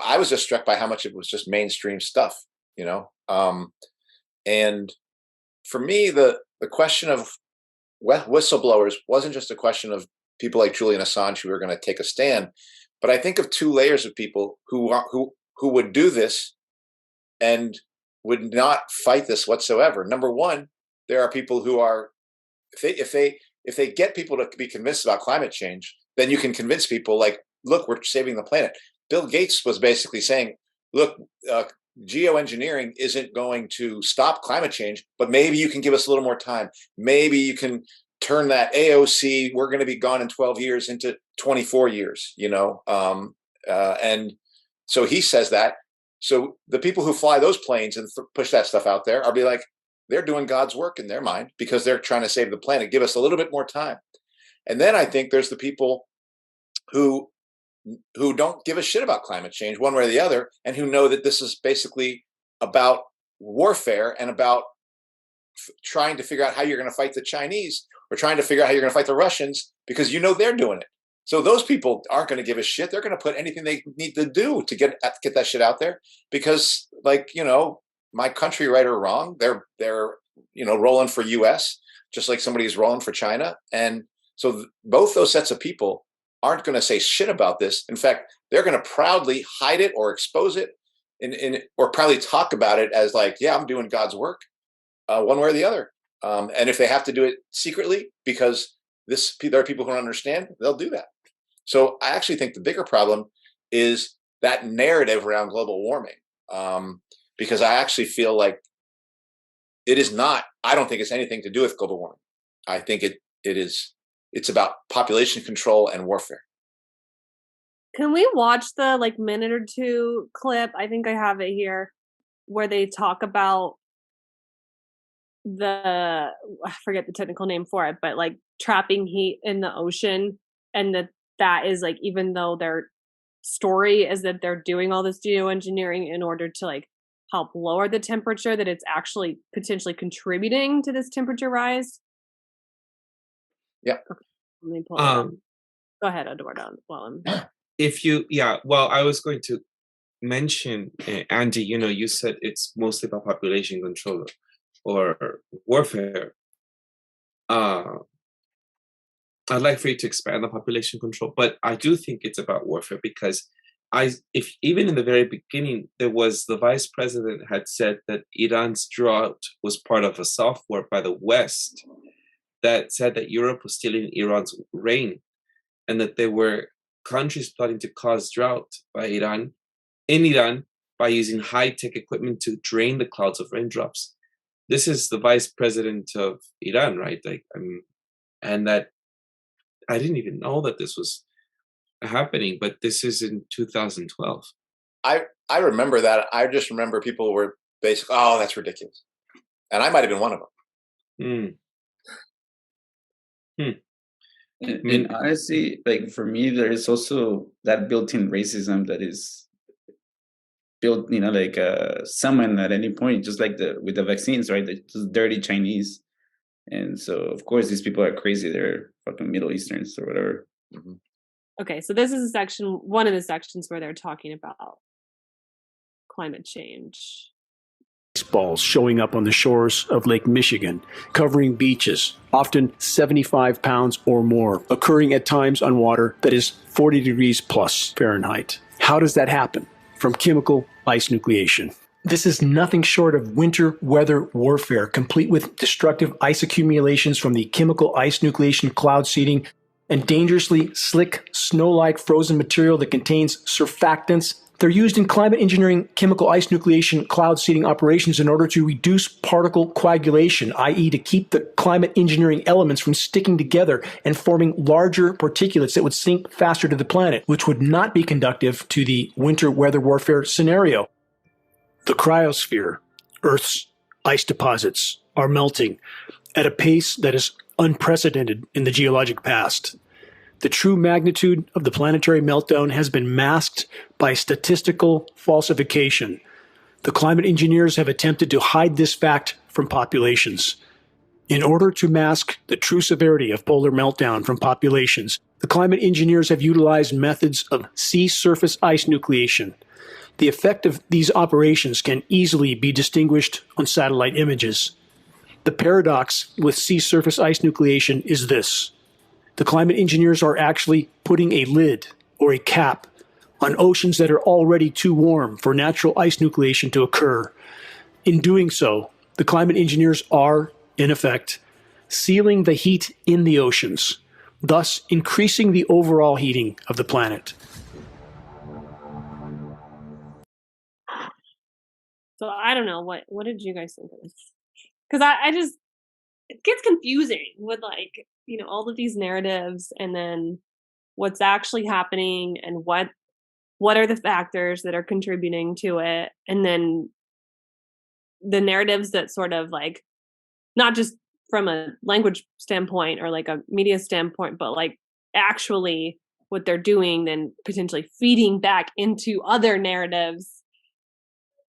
I was just struck by how much it was just mainstream stuff. And for me, the question of whistleblowers wasn't just a question of people like Julian Assange who are going to take a stand, but I think of two layers of people who would do this and would not fight this whatsoever. Number one, there are people who are, if they get people to be convinced about climate change, then you can convince people like, look, we're saving the planet. Bill Gates was basically saying, look, geoengineering isn't going to stop climate change, but maybe you can give us a little more time. Maybe you can turn that AOC, we're going to be gone in 12 years, into 24 years, and so he says that. So the people who fly those planes and push that stuff out there are be like, they're doing God's work in their mind because they're trying to save the planet. Give us a little bit more time. And then I think there's the people who don't give a shit about climate change one way or the other, and who know that this is basically about warfare and about trying to figure out how you're going to fight the Chinese or trying to figure out how you're going to fight the Russians because they're doing it. So those people aren't going to give a shit. They're going to put anything they need to do to get that shit out there because, my country, right or wrong, they're rolling for U.S. just like somebody's rolling for China. And so both those sets of people aren't going to say shit about this. In fact, they're going to proudly hide it or expose it or probably talk about it as yeah, I'm doing God's work one way or the other. And if they have to do it secretly because there are people who don't understand, they'll do that. So I actually think the bigger problem is that narrative around global warming, because I actually feel like it is not. I don't think it's anything to do with global warming. I think it's about population control and warfare. Can we watch the minute or two clip? I think I have it here, where they talk about I forget the technical name for it, but trapping heat in the ocean, and that is even though their story is that they're doing all this geoengineering in order to help lower the temperature, that it's actually potentially contributing to this temperature rise. Yeah. Okay, let me pull it up. Go ahead, Eduardo. I was going to mention, Andy, you said it's mostly about population control or warfare. I'd like for you to expand on population control, but I do think it's about warfare because if even in the very beginning, the vice president had said that Iran's drought was part of a software by the West that said that Europe was stealing Iran's rain, and that there were countries plotting to cause drought in Iran by using high-tech equipment to drain the clouds of raindrops. This is the vice president of Iran, right? And that I didn't even know that this was happening, but this is in 2012. I remember that. I just remember people were basically, oh, that's ridiculous. And I might have been one of them. And honestly, for me, there is also that built-in racism that is built, someone at any point, just with the vaccines, right? Just dirty Chinese. And so, of course, these people are crazy. They're fucking Middle Easterns or whatever. Mm-hmm. Okay, so this is one of the sections where they're talking about climate change. Balls showing up on the shores of Lake Michigan, covering beaches, often 75 pounds or more, occurring at times on water that is 40 degrees plus Fahrenheit. How does that happen? From chemical ice nucleation. This is nothing short of winter weather warfare, complete with destructive ice accumulations from the chemical ice nucleation cloud seeding and dangerously slick, snow-like frozen material that contains surfactants. They're used in climate engineering chemical ice nucleation cloud seeding operations in order to reduce particle coagulation, i.e. to keep the climate engineering elements from sticking together and forming larger particulates that would sink faster to the planet, which would not be conducive to the winter weather warfare scenario. The cryosphere, Earth's ice deposits, are melting at a pace that is unprecedented in the geologic past. The true magnitude of the planetary meltdown has been masked by statistical falsification. The climate engineers have attempted to hide this fact from populations. In order to mask the true severity of polar meltdown from populations, the climate engineers have utilized methods of sea surface ice nucleation. The effect of these operations can easily be distinguished on satellite images. The paradox with sea surface ice nucleation is this. The climate engineers are actually putting a lid or a cap on oceans that are already too warm for natural ice nucleation to occur. In doing so, the climate engineers are, in effect, sealing the heat in the oceans, thus increasing the overall heating of the planet. So I don't know, what did you guys think of this? Because it gets confusing with all of these narratives and then what's actually happening and what are the factors that are contributing to it, and then the narratives that sort of not just from a language standpoint or a media standpoint, but actually what they're doing then potentially feeding back into other narratives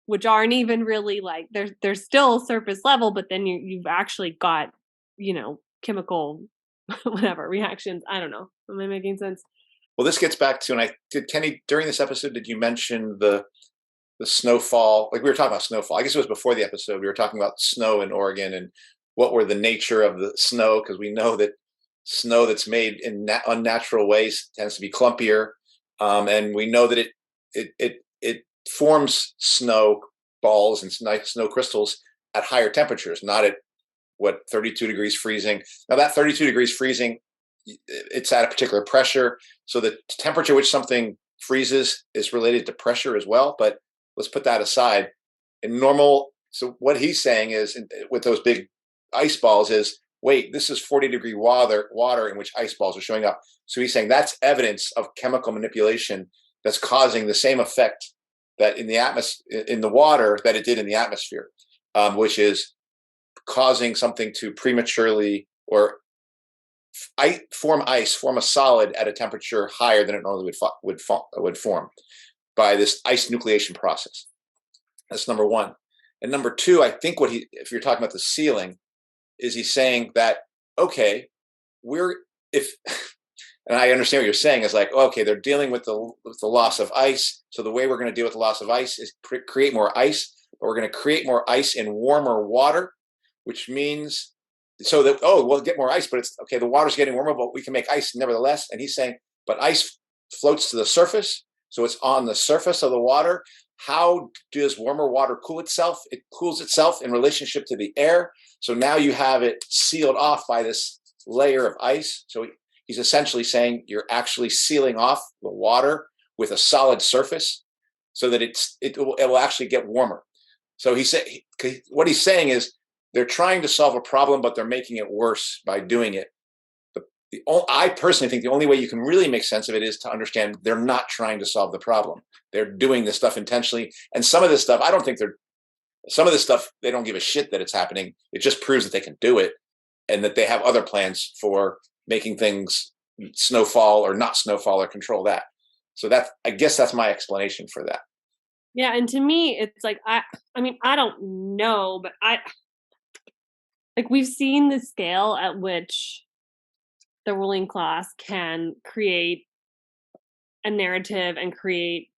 which aren't even really like they're still surface level, but then you've actually got, chemical whatever reactions. I don't know. Am I making sense? Well, this gets back to, and Kenny, during this episode, did you mention the snowfall? Like, we were talking about snowfall. I guess it was before the episode. We were talking about snow in Oregon and what were the nature of the snow, because we know that snow that's made in unnatural ways tends to be clumpier, and we know that it forms snow balls and snow crystals at higher temperatures, not at 32 degrees freezing. Now that 32 degrees freezing, it's at a particular pressure, so the temperature which something freezes is related to pressure as well. But let's put that aside. So what he's saying is, with those big ice balls, is, wait, this is 40-degree water in which ice balls are showing up. So he's saying that's evidence of chemical manipulation that's causing the same effect that in the water that it did in the atmosphere, which is causing something to prematurely or form a solid at a temperature higher than it normally would form by this ice nucleation process. That's number one. And number two, I think if you're talking about the sealing, is he's saying that, okay, and I understand what you're saying, is like, okay, they're dealing with the loss of ice. So the way we're going to deal with the loss of ice is create more ice, but we're going to create more ice in warmer water, which means so that, we'll get more ice, but it's okay, the water's getting warmer, but we can make ice nevertheless. And he's saying, but ice floats to the surface, so it's on the surface of the water. How does warmer water cool itself? It cools itself in relationship to the air. So now you have it sealed off by this layer of ice. So he's essentially saying you're actually sealing off the water with a solid surface so that it will actually get warmer. So what he's saying is they're trying to solve a problem, but they're making it worse by doing it. I personally think the only way you can really make sense of it is to understand they're not trying to solve the problem. They're doing this stuff intentionally. And some of this stuff, they don't give a shit that it's happening. It just proves that they can do it and that they have other plans for making things snowfall or not snowfall or control that. So I guess that's my explanation for that. Yeah. And to me, it's like, I mean, I don't know, but we've seen the scale at which the ruling class can create a narrative and create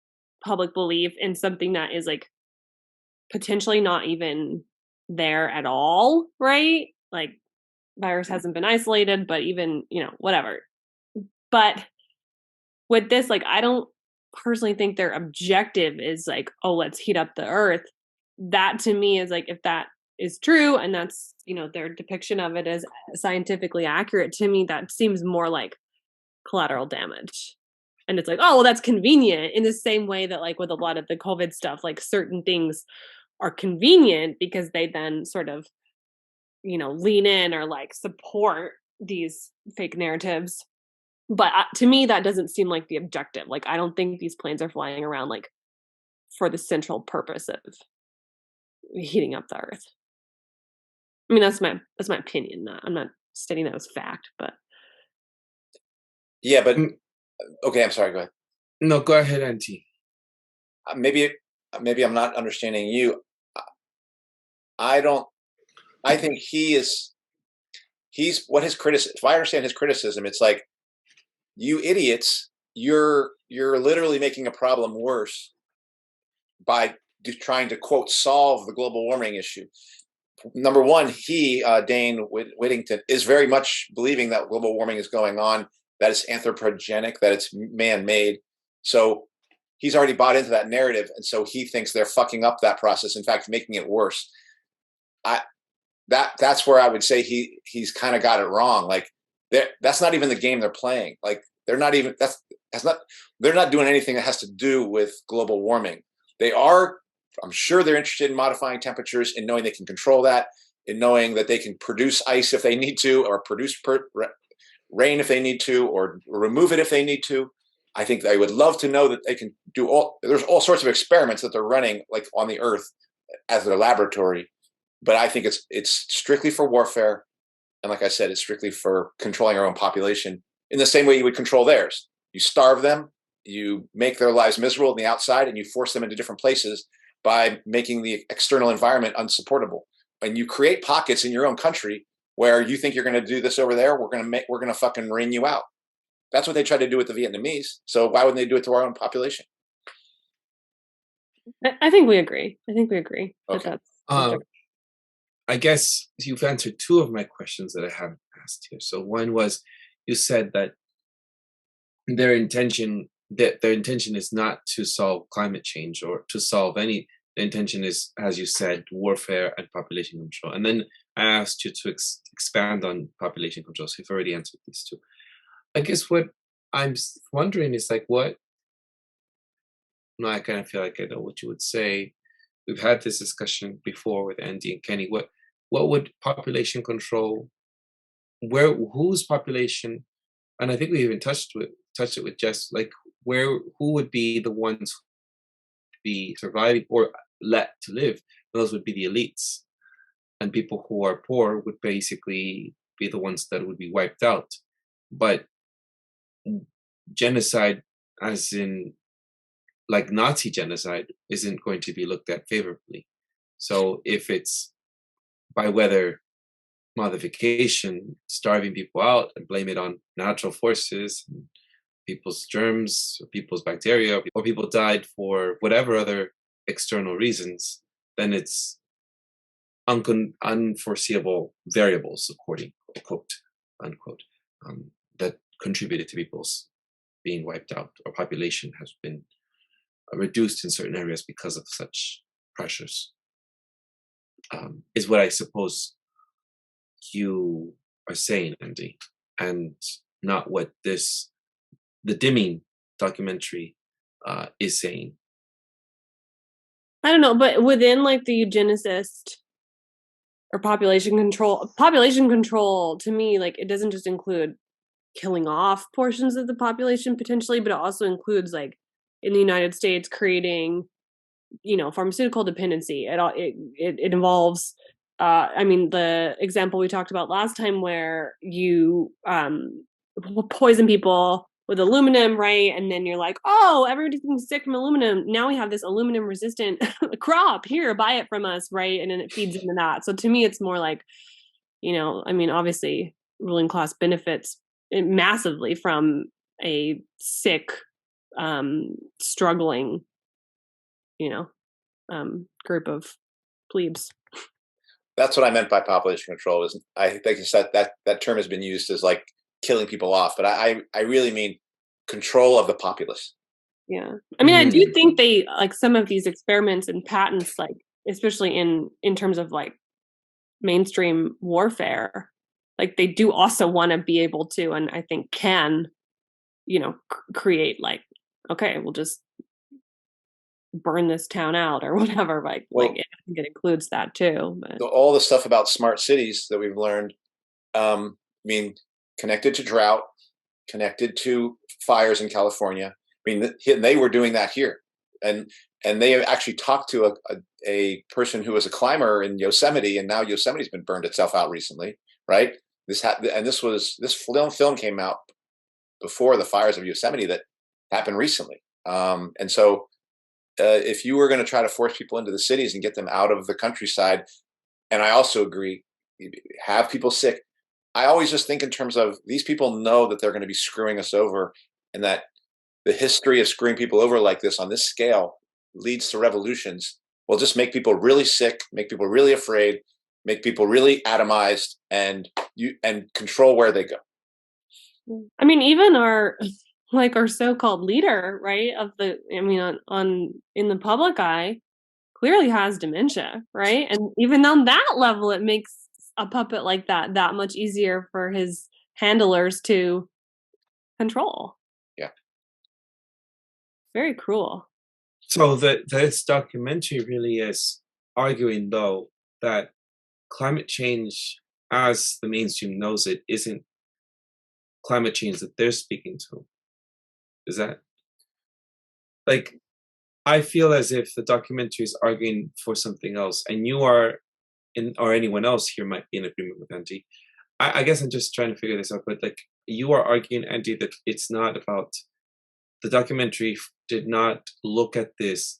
public belief in something that is like potentially not even there at all, right? Like, virus hasn't been isolated, but even, whatever. But with this, like, I don't personally think their objective is like, oh, let's heat up the earth. That to me is like, if that is true and that's, their depiction of it is scientifically accurate, to me that seems more like collateral damage. And it's like, oh, well, that's convenient, in the same way that, like, with a lot of the COVID stuff, like, certain things are convenient because they then sort of, lean in or like support these fake narratives. But to me, that doesn't seem like the objective. Like, I don't think these planes are flying around like for the central purpose of heating up the earth. I mean, that's my opinion. I'm not stating that as fact, but yeah. But okay, I'm sorry. Go ahead. No, go ahead, Auntie. Maybe I'm not understanding you. I think he's what his criticism. If I understand his criticism, it's like, you idiots, you're literally making a problem worse by trying to, quote, solve the global warming issue. Number one, Dane Wigington, is very much believing that global warming is going on, that it's anthropogenic, that it's man-made. So he's already bought into that narrative, and so he thinks they're fucking up that process, in fact, making it worse. That's where I would say he's kind of got it wrong. Like, that's not even the game they're playing. Like, they're not doing anything that has to do with global warming. I'm sure they're interested in modifying temperatures, in knowing they can control that, in knowing that they can produce ice if they need to, or produce rain if they need to, or remove it if they need to. I think they would love to know that they can do there's all sorts of experiments that they're running, like, on the earth as their laboratory. But I think it's strictly for warfare. And like I said, it's strictly for controlling our own population in the same way you would control theirs. You starve them, you make their lives miserable on the outside, and you force them into different places by making the external environment unsupportable. And you create pockets in your own country where you think you're going to do this over there, we're going to fucking rain you out. That's what they tried to do with the Vietnamese. So why wouldn't they do it to our own population? I think we agree. I think we agree. Okay. I guess you've answered two of my questions that I haven't asked here. So one was, you said that their intention is not to solve climate change or to solve any. The intention is, as you said, warfare and population control. And then I asked you to expand on population control. So you've already answered these two. I guess what I'm wondering is like, what? No, I kind of feel like I know what you would say. We've had this discussion before with Andy and Kenny. What would population control? Whose population? And I think we even touched it with Jess. Like, who would be the ones to be surviving or let to live? Those would be the elites, and people who are poor would basically be the ones that would be wiped out. But genocide, as in like Nazi genocide, isn't going to be looked at favorably. So if it's by weather modification, starving people out and blame it on natural forces, people's germs, or people's bacteria, or people died for whatever other external reasons, then it's unforeseeable variables, according quote unquote, that contributed to people's being wiped out, or population has been reduced in certain areas because of such pressures, is what I suppose you are saying, Andy, and not what the dimming documentary is saying. I don't know, but within like the eugenicist or population control to me, like, it doesn't just include killing off portions of the population potentially, but it also includes, like, in the United States, creating, pharmaceutical dependency. It involves, I mean, the example we talked about last time where you poison people with aluminum, right? And then you're like, oh, everybody's getting sick from aluminum. Now we have this aluminum resistant crop. Here, buy it from us, right? And then it feeds into that. So to me, it's more like, I mean, obviously, ruling class benefits massively from a sick, struggling, group of plebes. That's what I meant by population control. Is I think that term has been used as like killing people off, but I really mean control of the populace. Yeah, I mean, I do think they, like, some of these experiments and patents, like, especially in terms of like mainstream warfare, like, they do also want to be able to, and I think can, create, like, okay, we'll just burn this town out or whatever. Like, I think it includes that too. But all the stuff about smart cities that we've learned, I mean, connected to drought, connected to fires in California. I mean, they were doing that here, and they have actually talked to a person who was a climber in Yosemite, and now Yosemite's been burned itself out recently, right? This film came out before the fires of Yosemite that happened recently, and so if you were going to try to force people into the cities and get them out of the countryside, and I also agree, have people sick. I always just think in terms of these people know that they're going to be screwing us over, and that the history of screwing people over like this on this scale leads to revolutions. Will just make people really sick, make people really afraid, make people really atomized, and control where they go. I mean, even our so-called leader, right, in the public eye, clearly has dementia, right? And even on that level, it makes a puppet like that much easier for his handlers to control. Yeah. Very cruel. So this documentary really is arguing, though, that climate change, as the mainstream knows it, isn't climate change that they're speaking to. Is that, like, I feel as if the documentary is arguing for something else, and you are, or anyone else here might be in agreement with Andy. I guess I'm just trying to figure this out, but like, you are arguing, Andy, that it's not about, the documentary did not look at this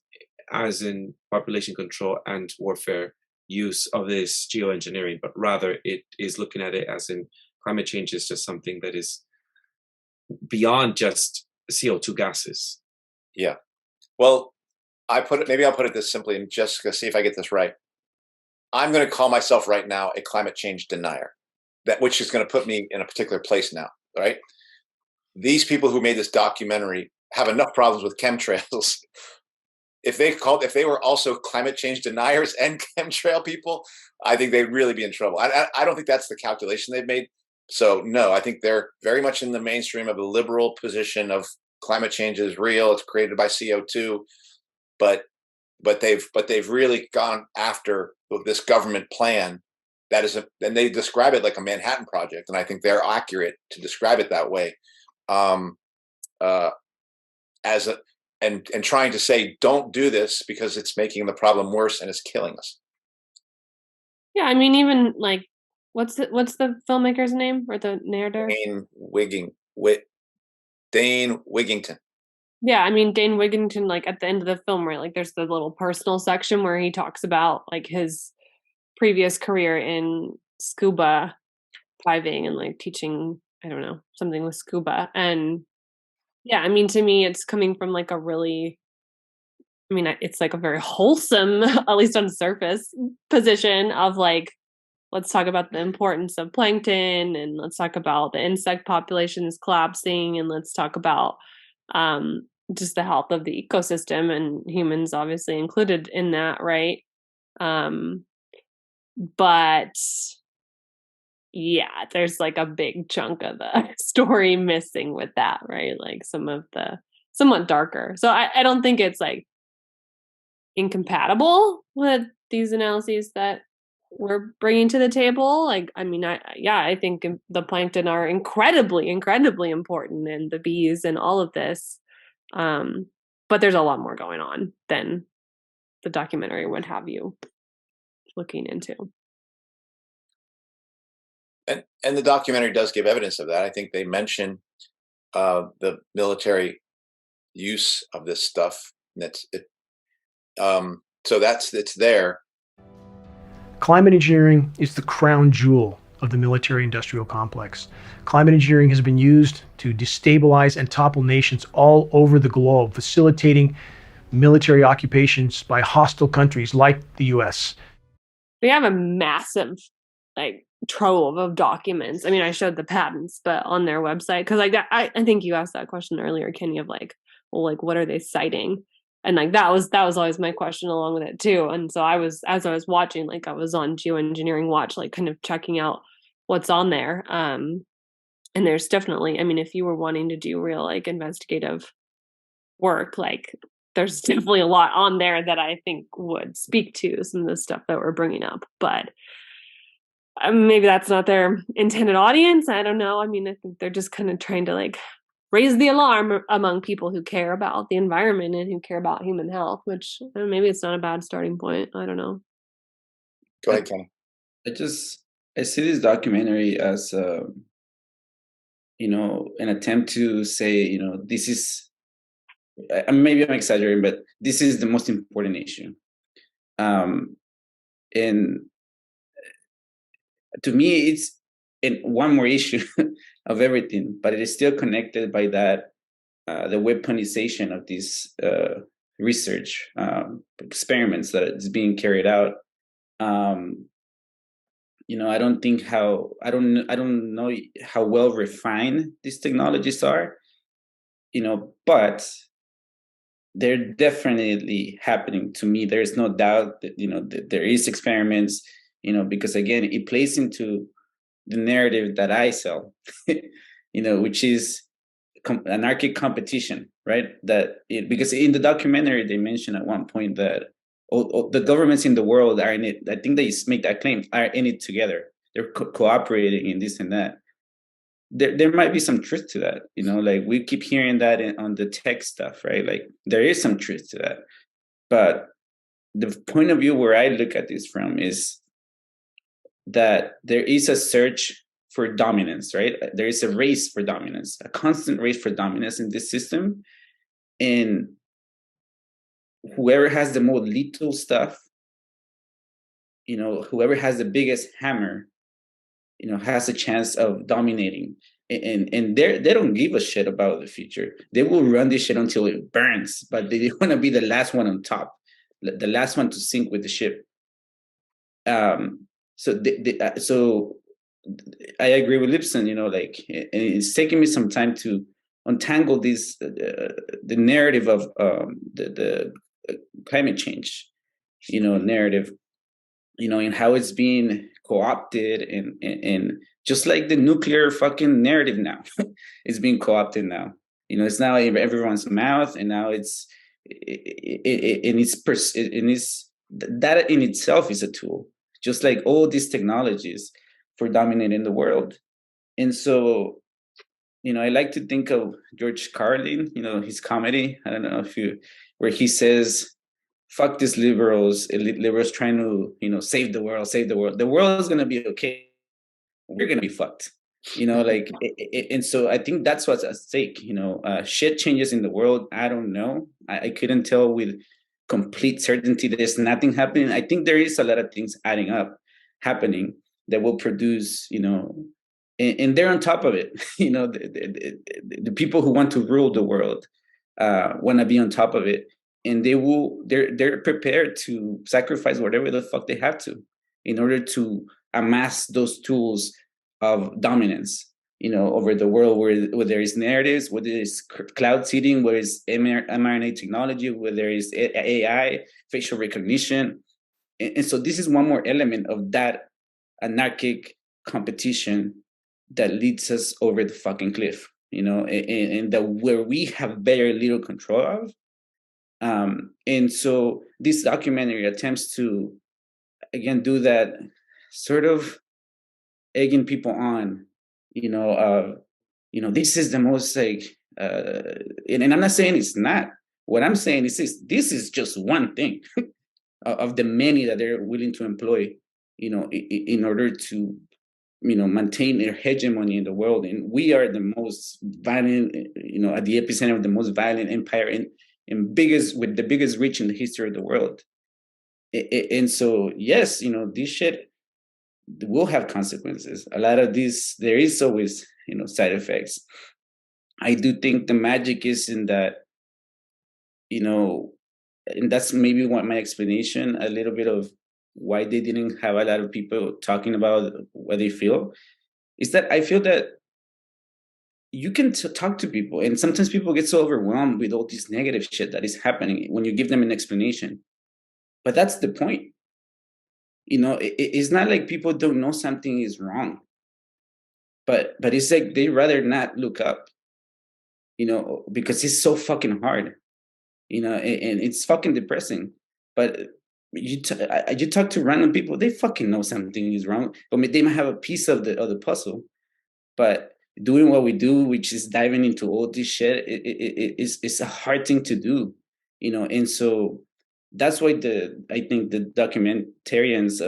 as in population control and warfare use of this geoengineering, but rather it is looking at it as in climate change is just something that is beyond just CO2 gases. Yeah. Well, maybe I'll put it this simply, and just to see if I get this right. I'm going to call myself right now a climate change denier, which is going to put me in a particular place now, right? These people who made this documentary have enough problems with chemtrails. If they were also climate change deniers and chemtrail people, I think they'd really be in trouble. I don't think that's the calculation they've made. So no, I think they're very much in the mainstream of a liberal position of climate change is real. It's created by CO2, but they've really gone after this government plan that is and they describe it like a Manhattan Project, and I think they're accurate to describe it that way. And trying to say don't do this because it's making the problem worse and it's killing us. Yeah, I mean, even like, what's the filmmaker's name or the narrator? Dane Wigington. Yeah, I mean, Dane Wigington, like at the end of the film, right? Like there's the little personal section where he talks about like his previous career in scuba diving and like teaching, I don't know, something with scuba. And yeah, I mean, to me, it's coming from like a really, I mean, it's like a very wholesome, at least on the surface, position of like, let's talk about the importance of plankton, and let's talk about the insect populations collapsing, and let's talk about just the health of the ecosystem, and humans obviously included in that, right? But yeah, there's like a big chunk of the story missing with that, right? Like some of the somewhat darker. So I don't think it's like incompatible with these analyses that we're bringing to the table. Like, I mean, I think the plankton are incredibly, incredibly important, and the bees and all of this. But there's a lot more going on than the documentary would have you looking into. And the documentary does give evidence of that. I think they mention the military use of this stuff. And so it's there. Climate engineering is the crown jewel of the military-industrial complex. Climate engineering has been used to destabilize and topple nations all over the globe, facilitating military occupations by hostile countries like the US. They have a massive like trove of documents. I mean, I showed the patents, but on their website, because like that, I think you asked that question earlier, Kenny, of like, well, like what are they citing? And like that was always my question along with it too. And so as I was watching, like I was on Geoengineering Watch, like kind of checking out what's on there. And there's definitely, I mean, if you were wanting to do real like investigative work, like there's definitely a lot on there that I think would speak to some of the stuff that we're bringing up. But maybe that's not their intended audience. I don't know. I mean, I think they're just kind of trying to like raise the alarm among people who care about the environment and who care about human health, which maybe it's not a bad starting point. I don't know. Go ahead, Kenny. I see this documentary as, an attempt to say, this is, maybe I'm exaggerating, but this is the most important issue. And to me, it's one more issue of everything, but it is still connected by that, the weaponization of these research experiments that is being carried out. I don't know how well refined these technologies are, but they're definitely happening. To me, there's no doubt that, that there is experiments, because again, it plays into the narrative that I sell, which is anarchic competition, right? Because in the documentary, they mentioned at one point that the governments in the world are in it. I think they make that claim, are in it together. They're cooperating in this and that. There might be some truth to that, like we keep hearing that on the tech stuff, right? Like there is some truth to that. But the point of view where I look at this from is that there is a search for dominance, right? There is a race for dominance, a constant race for dominance in this system. And whoever has the more lethal stuff, whoever has the biggest hammer, has a chance of dominating. And they don't give a shit about the future. They will run this shit until it burns, but they want to be the last one on top, the last one to sink with the ship. So I agree with Lipson. And it's taking me some time to untangle this the narrative of the climate change, narrative, and how it's being co-opted and just like the nuclear fucking narrative now, it's being co-opted now. It's now in everyone's mouth, and now that in itself is a tool, just like all these technologies for dominating the world. And so, I like to think of George Carlin, his comedy. I don't know where he says, fuck these liberals, elite liberals trying to, save the world. The world is going to be okay. We're going to be fucked, and so I think that's what's at stake. Shit changes in the world. I don't know. I couldn't tell with complete certainty that there's nothing happening. I think there is a lot of things adding up, happening that will produce, and they're on top of it. The people who want to rule the world want to be on top of it. And they're prepared to sacrifice whatever the fuck they have to in order to amass those tools of dominance, over the world, where there is narratives, where there is cloud seeding, where is mRNA technology, where there is AI, facial recognition. And so this is one more element of that anarchic competition that leads us over the fucking cliff, and that where we have very little control of. And so this documentary attempts to, again, do that, sort of egging people on, this is the most like, and I'm not saying it's not. What I'm saying is this is just one thing of the many that they're willing to employ, in order to, maintain their hegemony in the world. And we are the most violent, at the epicenter of the most violent empire and with the biggest reach in the history of the world. And so, yes, this shit will have consequences. A lot of this, there is always, side effects. I do think the magic is in that, and that's maybe what my explanation, a little bit of why they didn't have a lot of people talking about what they feel, is that I feel that you can talk to people, and sometimes people get so overwhelmed with all this negative shit that is happening when you give them an explanation. But that's the point. It's not like people don't know something is wrong, but it's like they rather not look up, because it's so fucking hard, and it's fucking depressing. But you talk to random people, they fucking know something is wrong, but they might have a piece of the puzzle. But doing what we do, which is diving into all this shit, it's a hard thing to do, and so that's why I think the documentarians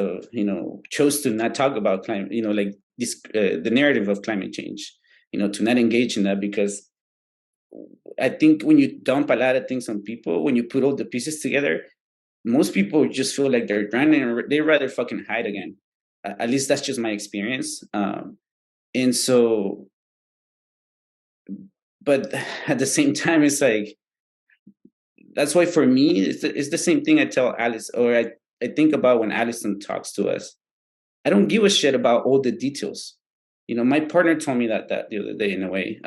chose to not talk about climate, like this the narrative of climate change, to not engage in that, because I think when you dump a lot of things on people, when you put all the pieces together, most people just feel like they're drowning, and they rather fucking hide again. At least that's just my experience. And so, but at the same time, it's like, that's why for me, it's the same thing I tell Alice, or I think about when Allison talks to us. I don't give a shit about all the details. My partner told me that the other day, in a way.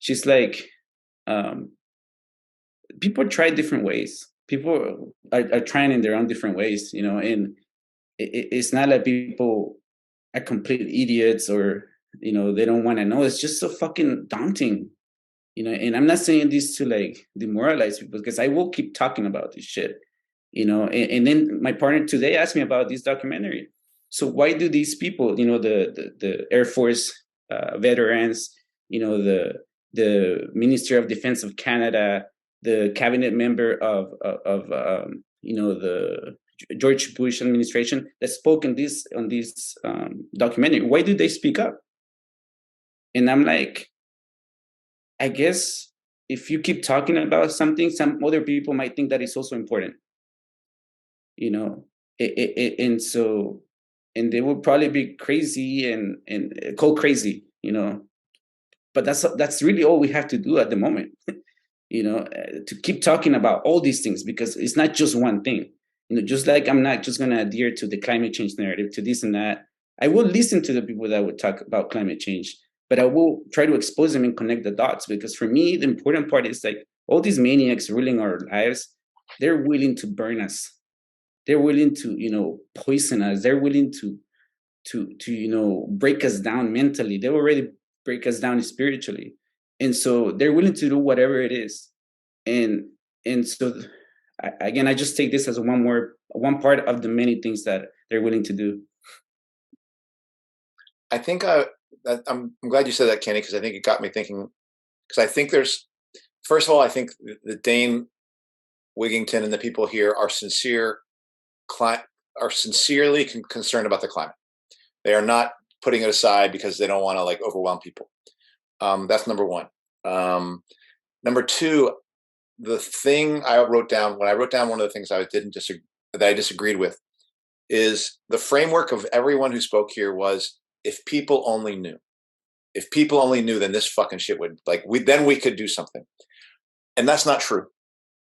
She's like, people try different ways. People are trying in their own different ways, and it's not like people are complete idiots or, they don't want to know. It's just so fucking daunting, and I'm not saying this to like demoralize people, because I will keep talking about this shit, and then my partner today asked me about this documentary. So why do these people, the Air Force veterans, the Ministry of Defense of Canada, the cabinet member of the George Bush administration that spoke on this documentary, why do they speak up? And I'm like, I guess if you keep talking about something, some other people might think that it's also important. You know, and they will probably be crazy and call crazy, you know. But that's really all we have to do at the moment, you know, to keep talking about all these things, because it's not just one thing. You know, just like I'm not just going to adhere to the climate change narrative, to this and that. I will listen to the people that would talk about climate change, but I will try to expose them and connect the dots, because for me, the important part is like all these maniacs ruling our lives, they're willing to burn us. They're willing to, you know, poison us. They're willing to you know, break us down mentally. They already break us down spiritually, and so they're willing to do whatever it is. And so, again, I just take this as one part of the many things that they're willing to do. I think I'm glad you said that, Kenny, because I think it got me thinking. Because I think there's, first of all, I think the Dane Wigington and the people here are sincerely concerned about the climate. They are not putting it aside because they don't want to like overwhelm people. That's number one. Number two, the thing I wrote down when I wrote down one of the things that I disagreed with is the framework of everyone who spoke here was, if people only knew. If people only knew, then this fucking shit would then we could do something. And that's not true.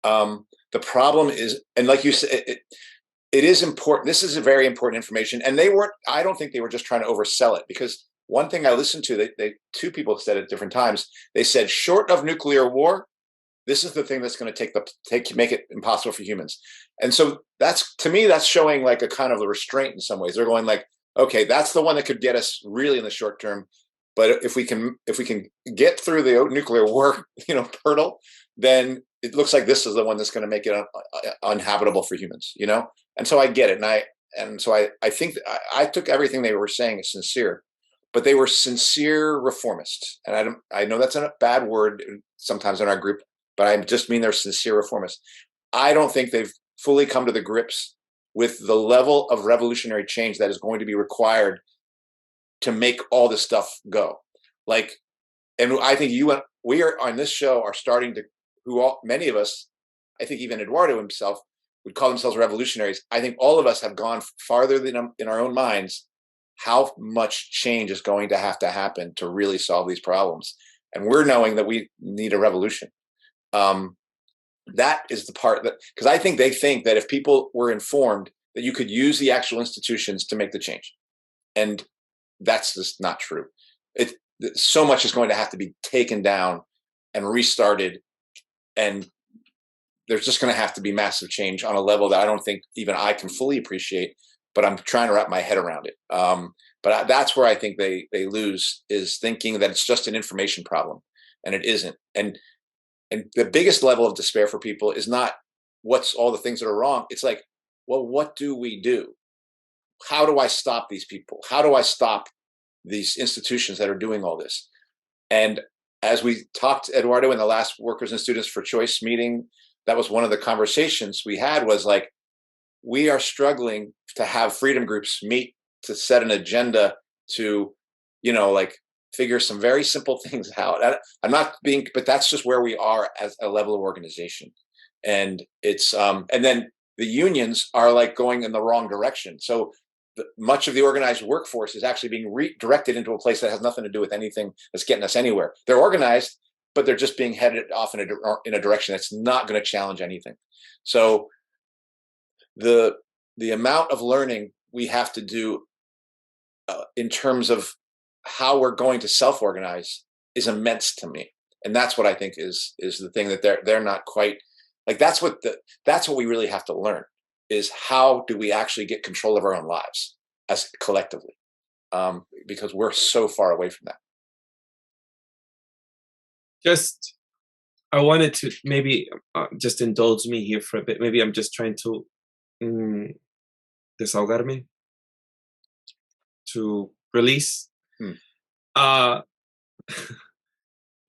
The problem is, and like you said, it is important. This is a very important information. And I don't think they were just trying to oversell it, because one thing I listened to, two people said at different times, they said, short of nuclear war, this is the thing that's going to make it impossible for humans. And so to me, that's showing like a kind of a restraint in some ways. They're going like, okay, that's the one that could get us really in the short term. But if we can get through the nuclear war, you know, hurdle, then it looks like this is the one that's going to make it uninhabitable for humans, you know? And so I get it. And so I think I took everything they were saying as sincere, but they were sincere reformists. And I know that's a bad word sometimes in our group, but I just mean they're sincere reformists. I don't think they've fully come to the grips with the level of revolutionary change that is going to be required to make all this stuff go. Like, and I think we are on this show are starting to, many of us, I think even Eduardo himself would call themselves revolutionaries. I think all of us have gone farther than in our own minds how much change is going to happen to really solve these problems. And we're knowing that we need a revolution. That is the part that, because I think they think that if people were informed, that you could use the actual institutions to make the change. And that's just not true. So much is going to have to be taken down and restarted. And there's just going to have to be massive change on a level that I don't think even I can fully appreciate, but I'm trying to wrap my head around it. But that's where I think they lose, is thinking that it's just an information problem, and it isn't. And the biggest level of despair for people is not what's all the things that are wrong. It's like, well, what do we do? How do I stop these people? How do I stop these institutions that are doing all this? And as we talked, Eduardo, in the last Workers and Students for Choice meeting, that was one of the conversations we had, was like, we are struggling to have freedom groups meet to set an agenda to, you know, like figure some very simple things out. I'm not being, but that's just where we are as a level of organization. And it's, and then the unions are like going in the wrong direction. So much of the organized workforce is actually being redirected into a place that has nothing to do with anything that's getting us anywhere. They're organized, but they're just being headed off in a direction that's not going to challenge anything. So the amount of learning we have to do in terms of how we're going to self-organize is immense to me. And that's what I think is the thing that they're not quite like. That's what we really have to learn, is how do we actually get control of our own lives as collectively, because we're so far away from that. Just, I wanted to maybe just indulge me here for a bit. Maybe I'm just trying to desahogarme, to release.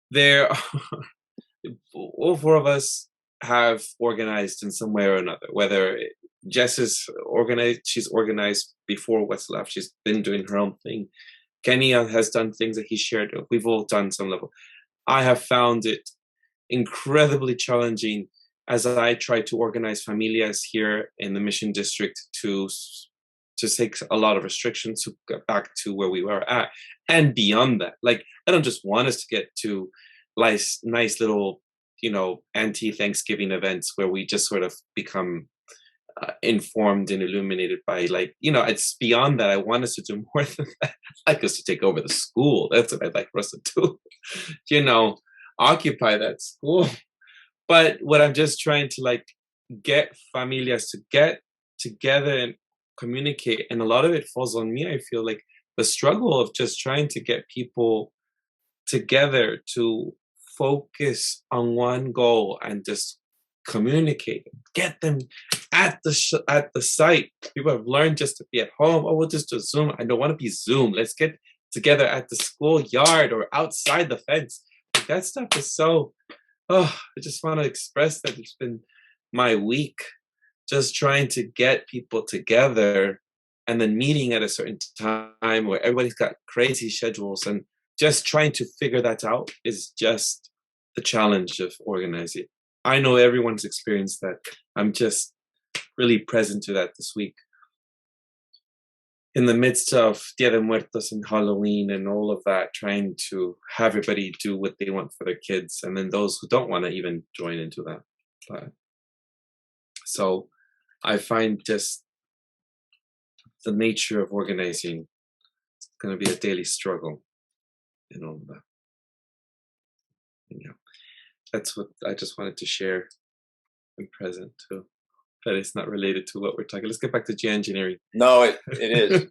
There are, all four of us have organized in some way or another. Whether Jess is organized, she's organized before What's Left. She's been doing her own thing. Kenny has done things that he shared. We've all done some level. I have found it incredibly challenging as I try to organize familias here in the Mission District to take a lot of restrictions to get back to where we were at and beyond that. Like, I don't just want us to get to nice little, anti-Thanksgiving events where we just sort of become informed and illuminated by, like, it's beyond that. I want us to do more than that. I'd like us to take over the school. That's what I'd like for us to do. Occupy that school. But what I'm just trying to, like, get familias to get together and communicate, and a lot of it falls on me. I feel like the struggle of just trying to get people together to focus on one goal and just communicate, get them at the site. People have learned just to be at home. Oh, we'll just do Zoom. I don't want to be Zoom. Let's get together at the schoolyard or outside the fence. Like, that stuff is so. I just want to express that it's been my week, just trying to get people together and then meeting at a certain time where everybody's got crazy schedules, and just trying to figure that out is just the challenge of organizing. I know everyone's experienced that. I'm just really present to that this week. In the midst of Dia de Muertos and Halloween and all of that, trying to have everybody do what they want for their kids, and then those who don't want to even join into that. But so I find just the nature of organizing is going to be a daily struggle and all of that. Yeah, that's what I just wanted to share and present too. But it's not related to what we're talking. Let's get back to geoengineering. No, it is.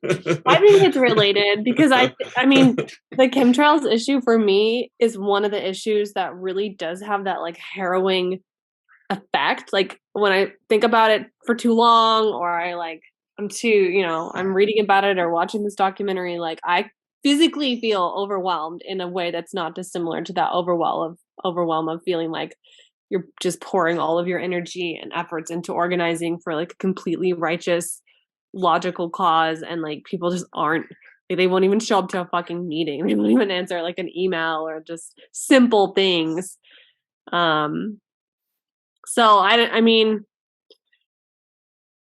I think it's related because I mean, the chemtrails issue for me is one of the issues that really does have that, like, harrowing effect. Like, when I think about it for too long, or I'm reading about it or watching this documentary, like, I physically feel overwhelmed in a way that's not dissimilar to that overwhelm of feeling like you're just pouring all of your energy and efforts into organizing for, like, a completely righteous, logical cause, and, like, people just aren't, they won't even show up to a fucking meeting. They won't even answer, like, an email or just simple things. So I mean,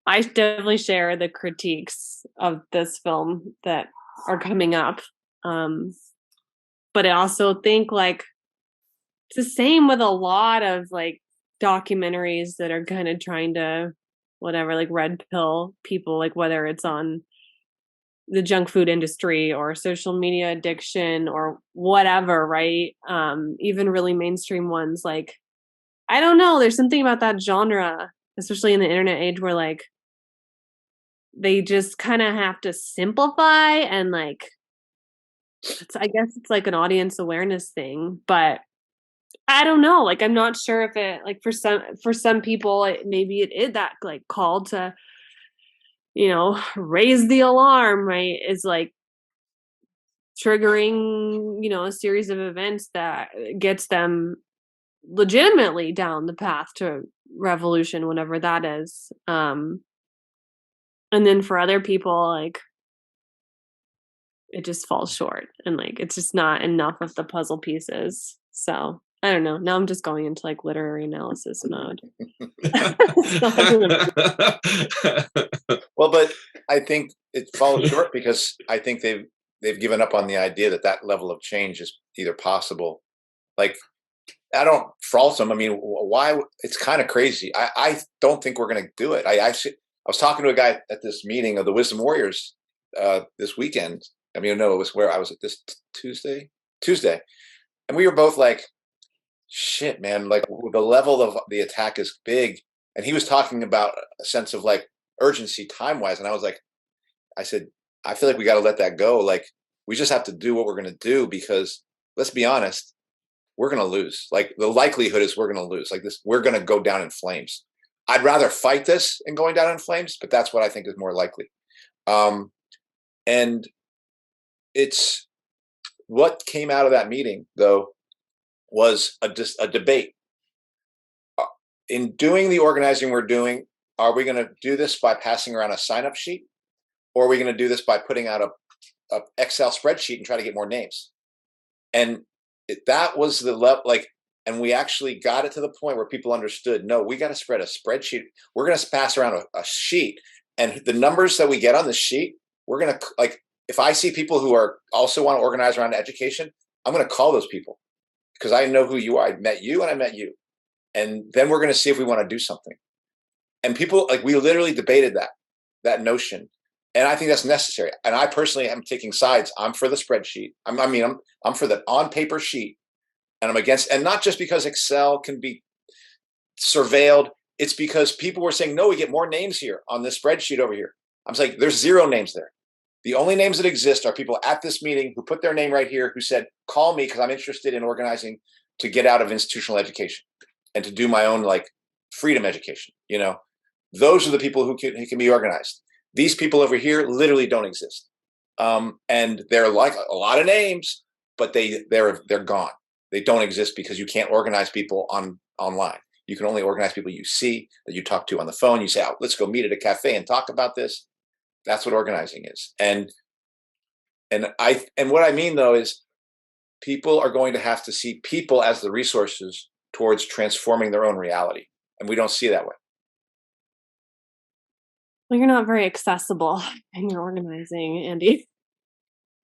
I definitely share the critiques of this film that are coming up. But I also think, like, it's the same with a lot of, like, documentaries that are kind of trying to, whatever, like, red pill people, like, whether it's on the junk food industry or social media addiction or whatever, right? Even really mainstream ones, like, I don't know, there's something about that genre, especially in the internet age, where, like, they just kind of have to simplify, and, like, I guess it's like an audience awareness thing, but I don't know. Like, I'm not sure if it, like, for some people, maybe it is that, like, call to, raise the alarm, right? Is, like, triggering, a series of events that gets them legitimately down the path to revolution, whatever that is. And then for other people, like, it just falls short, and, like, it's just not enough of the puzzle pieces. So I don't know. Now I'm just going into, like, literary analysis mode. Well, but I think it falls short because I think they've given up on the idea that level of change is either possible. Like, I don't fault them. I mean, why? It's kind of crazy. I don't think we're going to do it. I was talking to a guy at this meeting of the Wisdom Warriors this weekend. I mean, no, it was where I was at this Tuesday, and we were both like, shit, man, like, the level of the attack is big. And he was talking about a sense of, like, urgency time-wise. And I was like, I said, I feel like we got to let that go. Like, we just have to do what we're going to do, because let's be honest, we're going to lose. Like, the likelihood is we're going to lose. Like, this, we're going to go down in flames. I'd rather fight this and going down in flames, but that's what I think is more likely. And it's what came out of that meeting, though, was a debate. In doing the organizing we're doing, are we going to do this by passing around a sign-up sheet, or are we going to do this by putting out a Excel spreadsheet and try to get more names? And that was the level. Like, And we actually got it to the point where people understood, no, we got to spread a spreadsheet. We're going to pass around a sheet, and the numbers that we get on the sheet, we're going to, like, if I see people who are also want to organize around education, I'm going to call those people because I know who you are. I met you and I met you. And then we're going to see if we want to do something. And people, like, we literally debated that notion. And I think that's necessary. And I personally am taking sides. I'm for the spreadsheet. I'm for the on paper sheet. And I'm against, and not just because Excel can be surveilled. It's because people were saying, no, we get more names here on this spreadsheet over here. I'm saying there's 0 names there. The only names that exist are people at this meeting who put their name right here, who said, call me because I'm interested in organizing to get out of institutional education and to do my own, like, freedom education. You know, those are the people who can be organized. These people over here literally don't exist. And they're like a lot of names, but they're gone. They don't exist because you can't organize people online. You can only organize people you see, that you talk to on the phone. You say, oh, let's go meet at a cafe and talk about this. That's what organizing is. And what I mean, though, is people are going to have to see people as the resources towards transforming their own reality. And we don't see it that way. Well, you're not very accessible in your organizing, Andy.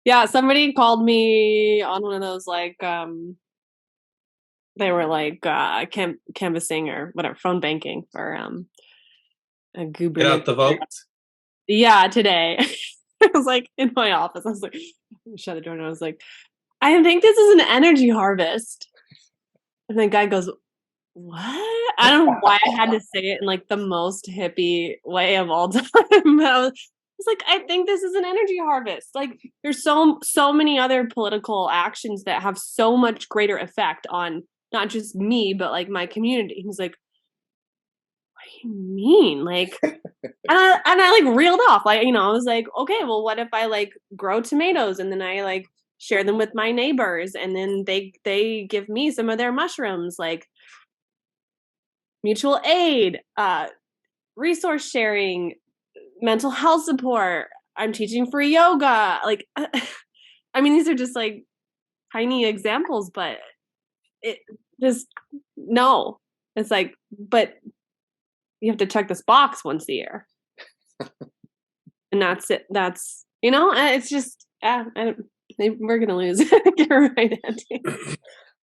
Yeah, somebody called me on one of those, like, they were like canvassing or whatever, phone banking for a Get out the vote. Yeah, today. I was like in my office. I was like, shut the door, and I was like, I think this is an energy harvest. And the guy goes, what? I don't know why I had to say it in like the most hippie way of all time. I was like, I think this is an energy harvest. Like, there's so many other political actions that have so much greater effect on not just me, but like my community. He's like, what do you mean? Like, and I like reeled off. Like, you know, I was like, okay, well, what if I like grow tomatoes and then I like share them with my neighbors and then they give me some of their mushrooms, like mutual aid, resource sharing, mental health support. I'm teaching free yoga. Like, I mean, these are just like tiny examples, but it just, no, it's like, but you have to check this box once a year. And that's it. That's, you know, it's just, we're going to lose. You're right, Andy.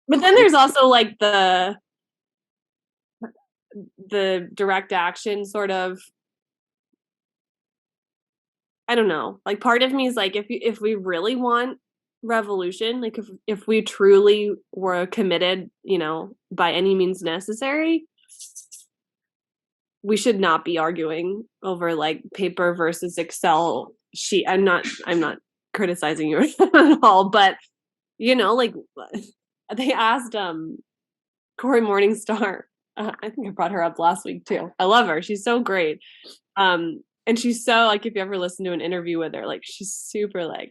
But then there's also like the direct action sort of, I don't know, like part of me is like, if we really want revolution, like if we truly were committed, you know, by any means necessary, we should not be arguing over like paper versus Excel sheet. I'm not criticizing you at all, but you know, like they asked Corey Morningstar. I think I brought her up last week too. I love her. She's so great. And she's so, like, if you ever listen to an interview with her, like, she's super, like,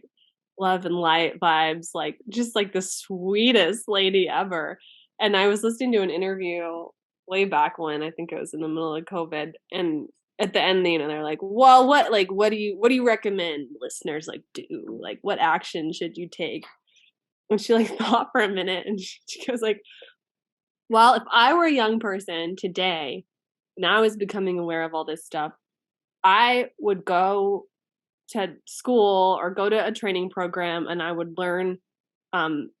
love and light vibes, like, just, like, the sweetest lady ever. And I was listening to an interview way back when, I think it was in the middle of COVID, and at the end, you know, they're like, well, what do you recommend listeners, like, do? Like, what action should you take? And she, like, thought for a minute, and she goes, like, well, if I were a young person today, and I was becoming aware of all this stuff, I would go to school or go to a training program and I would learn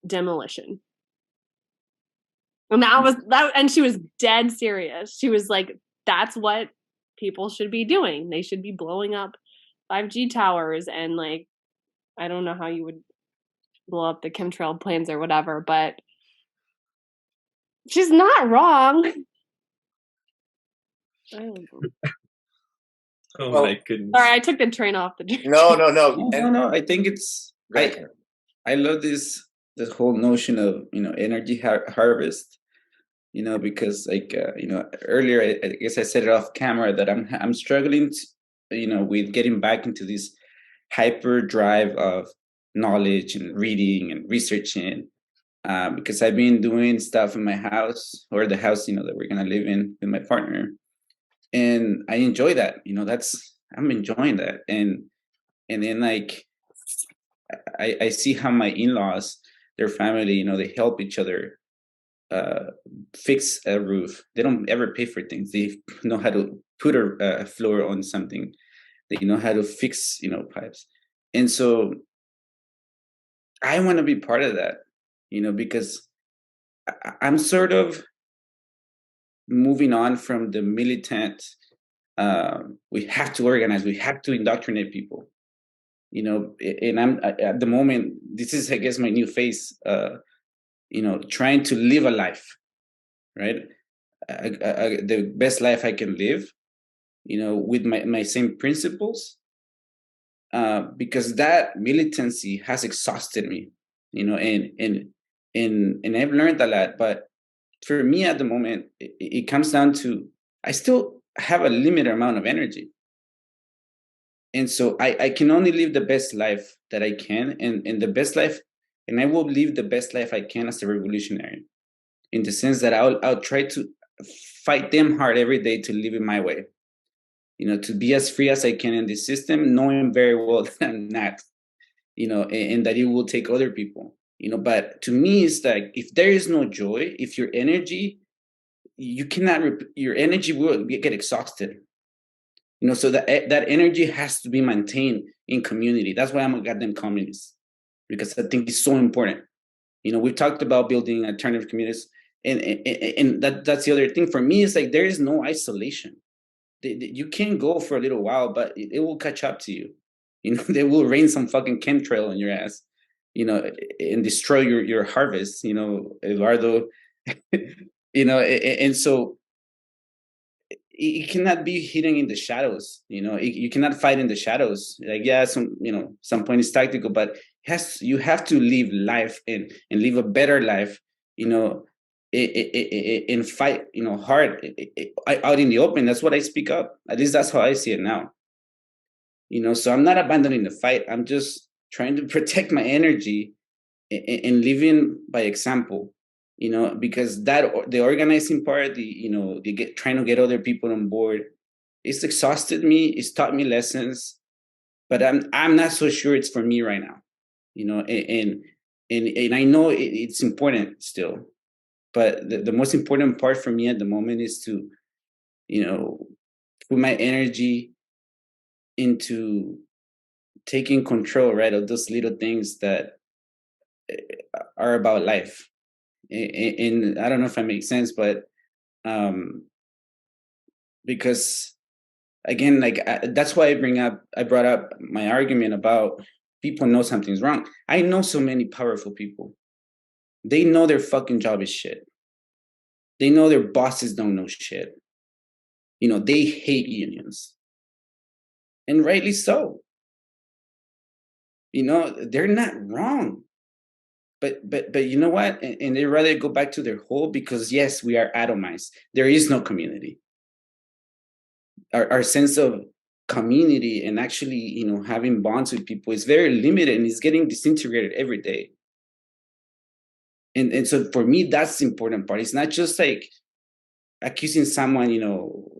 demolition. And and she was dead serious. She was like, that's what people should be doing. They should be blowing up 5G towers, and like, I don't know how you would blow up the chemtrail planes or whatever, but she's not wrong. I don't know. Oh, well, my goodness. Sorry, I took the train off the train. No. I think it's great. I love this whole notion of, you know, energy harvest, you know, because like, you know, earlier, I guess I said it off camera that I'm struggling, you know, with getting back into this hyper drive of knowledge and reading and researching, because I've been doing stuff in my house, or the house, you know, that we're going to live in with my partner. And I enjoy that, you know, I'm enjoying that. And then like, I see how my in-laws, their family, you know, they help each other fix a roof. They don't ever pay for things. They know how to put a floor on something. They know how to fix, pipes. And so I want to be part of that, because I'm sort of moving on from the militant, we have to organize, we have to indoctrinate people, and I'm at the moment, this is, I guess, my new phase, trying to live a life, right? The best life I can live, with my same principles, because that militancy has exhausted me, and I've learned a lot. But for me at the moment, it comes down to, I still have a limited amount of energy. And so I can only live the best life that I can, and the best life, and I will live the best life I can as a revolutionary, in the sense that I'll try to fight them hard every day to live in my way, to be as free as I can in this system, knowing very well that I'm not, and that it will take other people, but to me, it's like, if there is no joy, if your energy, your energy will get exhausted, so that energy has to be maintained in community. That's why I'm a goddamn communist, because I think it's so important. We've talked about building alternative communities, and that's the other thing for me. Is like, there is no isolation. You can go for a little while, but it will catch up to you. They will rain some fucking chemtrail on your ass, and destroy your harvest, Eduardo, and so it cannot be hidden in the shadows. You cannot fight in the shadows. Like, yeah, some point is tactical, but you have to live life and live a better life, and fight, hard out in the open. That's what I speak up. At least that's how I see it now. So I'm not abandoning the fight. I'm just trying to protect my energy and living by example. Because the organizing part, trying to get other people on board, it's exhausted me. It's taught me lessons, but I'm not so sure it's for me right now. And I know it's important still, but the most important part for me at the moment is to, put my energy into taking control, right, of those little things that are about life. And I don't know if that makes sense, but because again, like, that's why I brought up my argument about people know something's wrong. I know so many powerful people. They know their fucking job is shit. They know their bosses don't know shit. They hate unions. And rightly so. They're not wrong. But you know what? And they rather go back to their hole, because yes, we are atomized. There is no community. Our sense of community and actually, having bonds with people is very limited, and it's getting disintegrated every day. And so for me, that's the important part. It's not just like accusing someone,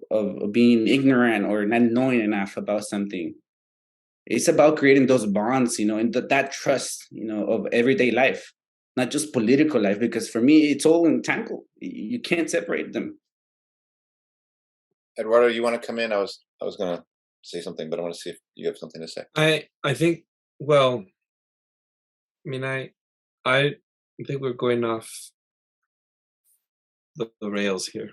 of being ignorant or not knowing enough about something. It's about creating those bonds, and that trust, of everyday life, not just political life, because for me, it's all entangled. You can't separate them. Eduardo, you want to come in? I was going to say something, but I want to see if you have something to say. I think, well, I think we're going off the rails here,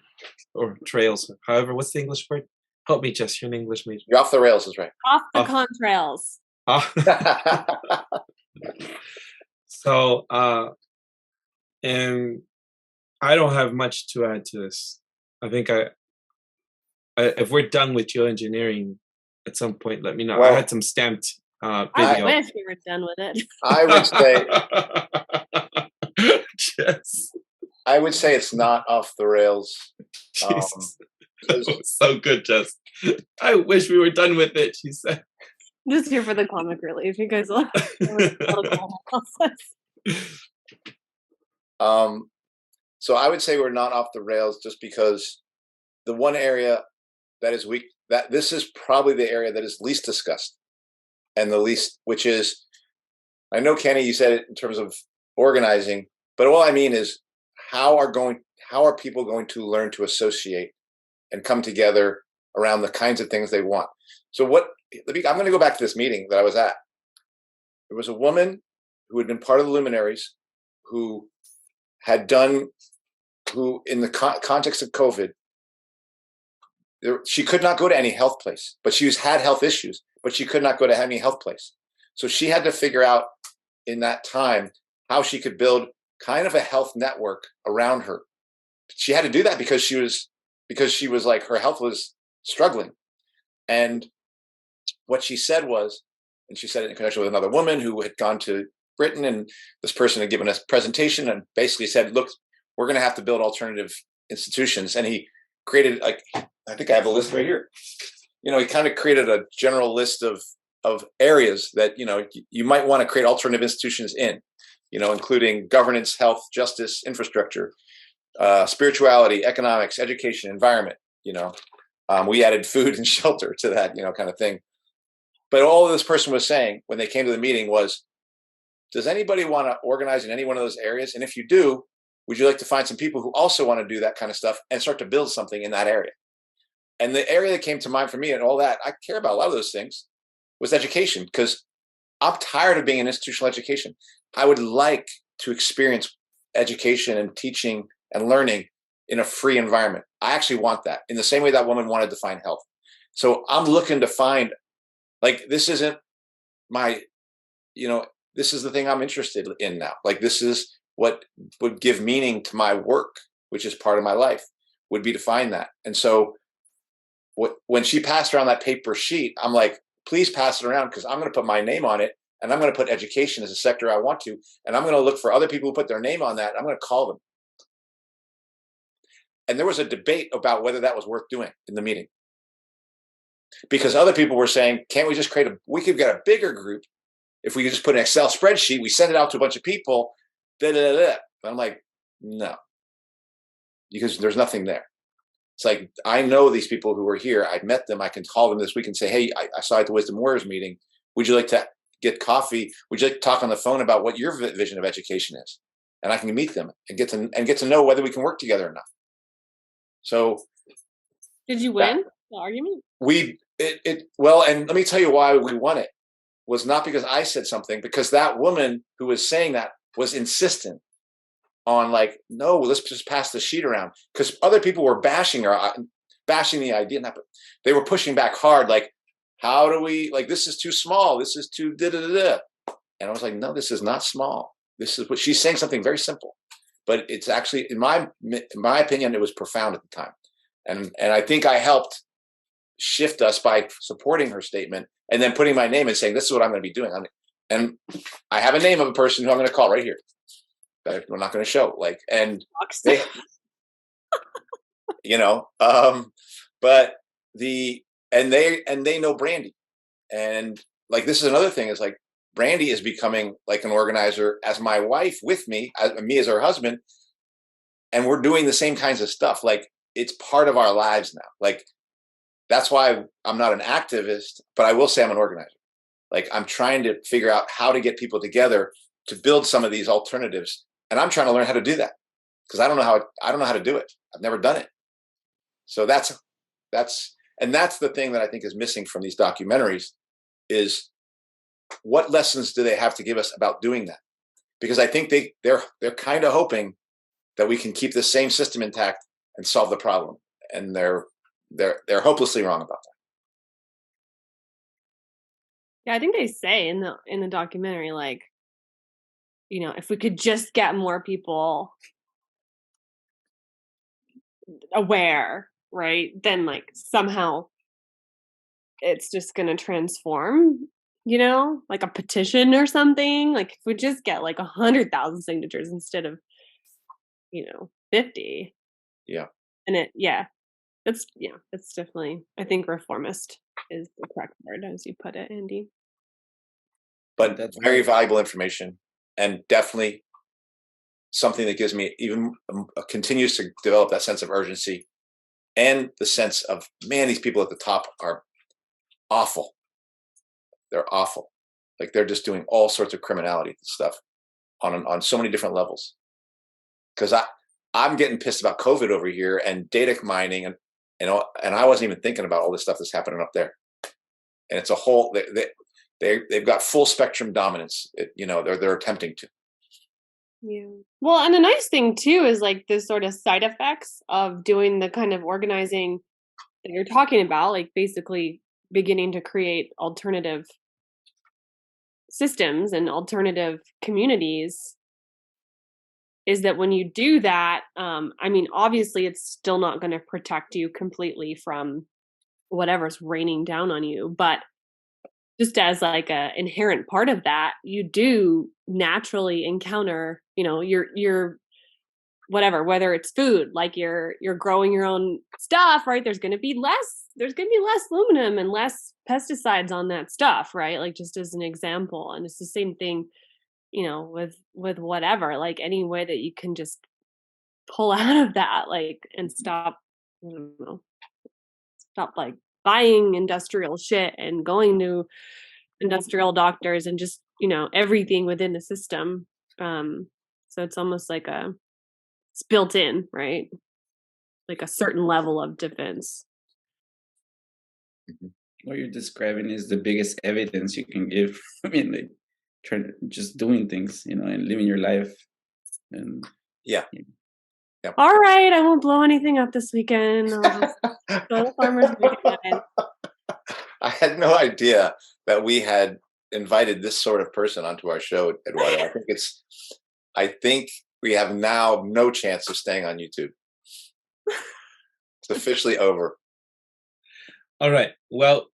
or trails. However, what's the English word? Help me, Jess. You're an English major. You're off the rails is right. Off the contrails. So, and I don't have much to add to this. I think if we're done with geoengineering at some point, let me know. Well, I had some stamped video. I wish we were done with it. I would say, Yes. I would say it's not off the rails. Jesus. That was so good, Jess. I wish we were done with it, she said. Just here for the comic relief. You guys will. So I would say we're not off the rails, just because the one area that is weak, that this is probably the area that is least discussed, and the least, which is, I know, Kenny, you said it in terms of organizing, but all I mean is, how are people going to learn to associate and come together around the kinds of things they want? So I'm going to go back to this meeting that I was at. There was a woman who had been part of the luminaries who in the context of COVID, she could not go to any health place, but she's had health issues, but she could not go to any health place. So she had to figure out in that time how she could build kind of a health network around her. She had to do that because she was like, her health was struggling. And what she said was, and she said it in connection with another woman who had gone to Britain, and this person had given us a presentation and basically said, look, we're going to have to build alternative institutions. And he created, like, I think I have a list right here. He kind of created a general list of areas that, you might want to create alternative institutions in, including governance, health, justice, infrastructure, spirituality, economics, education, environment. We added food and shelter to that, kind of thing. But all this person was saying when they came to the meeting was, does anybody want to organize in any one of those areas? And if you do, would you like to find some people who also want to do that kind of stuff and start to build something in that area? And the area that came to mind for me and all that, I care about a lot of those things, was education, because I'm tired of being in institutional education. I would like to experience education and teaching and learning in a free environment. I actually want that in the same way that woman wanted to find health. So I'm looking to find, like, this isn't my, this is the thing I'm interested in now. Like, this is what would give meaning to my work, which is part of my life, would be to find that. And so when she passed around that paper sheet, I'm like, please pass it around, because I'm going to put my name on it, and I'm going to put education as a sector I want to, and I'm going to look for other people who put their name on that. I'm going to call them. And there was a debate about whether that was worth doing in the meeting, because other people were saying, can't we just we could get a bigger group if we could just put an Excel spreadsheet, we send it out to a bunch of people, And I'm like, no, because there's nothing there. It's like, I know these people who were here. I met them. I can call them this week and say, hey, I saw you at the Wisdom Warriors meeting. Would you like to get coffee? Would you like to talk on the phone about what your vision of education is? And I can meet them and get to know whether we can work together or not. So, did you win the argument? Well, and let me tell you why we won it. Was not because I said something, because that woman who was saying that was insistent on, like, no, let's just pass the sheet around, because other people were bashing the idea. They were pushing back hard, like, how do we, like, this is too small, this is too da-da-da-da. And I was like, no, this is not small. This is what she's saying, something very simple, but it's actually, in my opinion, it was profound at the time. And I think I helped shift us by supporting her statement and then putting my name and saying, this is what I'm going to be doing. And I have a name of a person who I'm going to call right here. That we're not going to show, like, and they, but they know Brandy, and, like, this is another thing, is like, Brandy is becoming like an organizer as my wife with me as her husband, and we're doing the same kinds of stuff. Like, it's part of our lives now. Like, that's why I'm not an activist, but I will say I'm an organizer. Like, I'm trying to figure out how to get people together to build some of these alternatives. And I'm trying to learn how to do that, because I don't know how to do it. I've never done it. So that's the thing that I think is missing from these documentaries, is what lessons do they have to give us about doing that? Because I think they're kind of hoping that we can keep the same system intact and solve the problem. And they're hopelessly wrong about that. Yeah, I think they say in the documentary, like, if we could just get more people aware, right, then, like, somehow it's just going to transform, like a petition or something. Like, if we just get like 100,000 signatures instead of, 50. Yeah. And it's definitely, I think reformist is the correct word, as you put it, Andy. But that's very valuable information, and definitely something that gives me continues to develop that sense of urgency and the sense of, man, these people at the top are awful. They're awful. Like, they're just doing all sorts of criminality stuff on so many different levels. Because I'm getting pissed about COVID over here and data mining, and I wasn't even thinking about all this stuff that's happening up there. And it's a whole they've got full spectrum dominance. They're attempting to. Yeah. Well, and the nice thing too is like the sort of side effects of doing the kind of organizing that you're talking about, like basically beginning to create alternative systems and alternative communities, is that when you do that, I mean, obviously it's still not going to protect you completely from whatever's raining down on you, but just as like a inherent part of that, you do naturally encounter, your whatever, whether it's food, like you're growing your own stuff, right? There's going to be less aluminum and less pesticides on that stuff, right? Like just as an example. And it's the same thing, with whatever, like any way that you can just pull out of that, like, and stop like buying industrial shit and going to industrial doctors and just, everything within the system. So it's almost like it's built in, right? Like a certain level of defense. What you're describing is the biggest evidence you can give. I mean, like just doing things, and living your life. And yeah. All right, I won't blow anything up this weekend. I'll just go to farmers market. I had no idea that we had invited this sort of person onto our show, Eduardo. I think we have now no chance of staying on YouTube. It's officially over. All right. Well,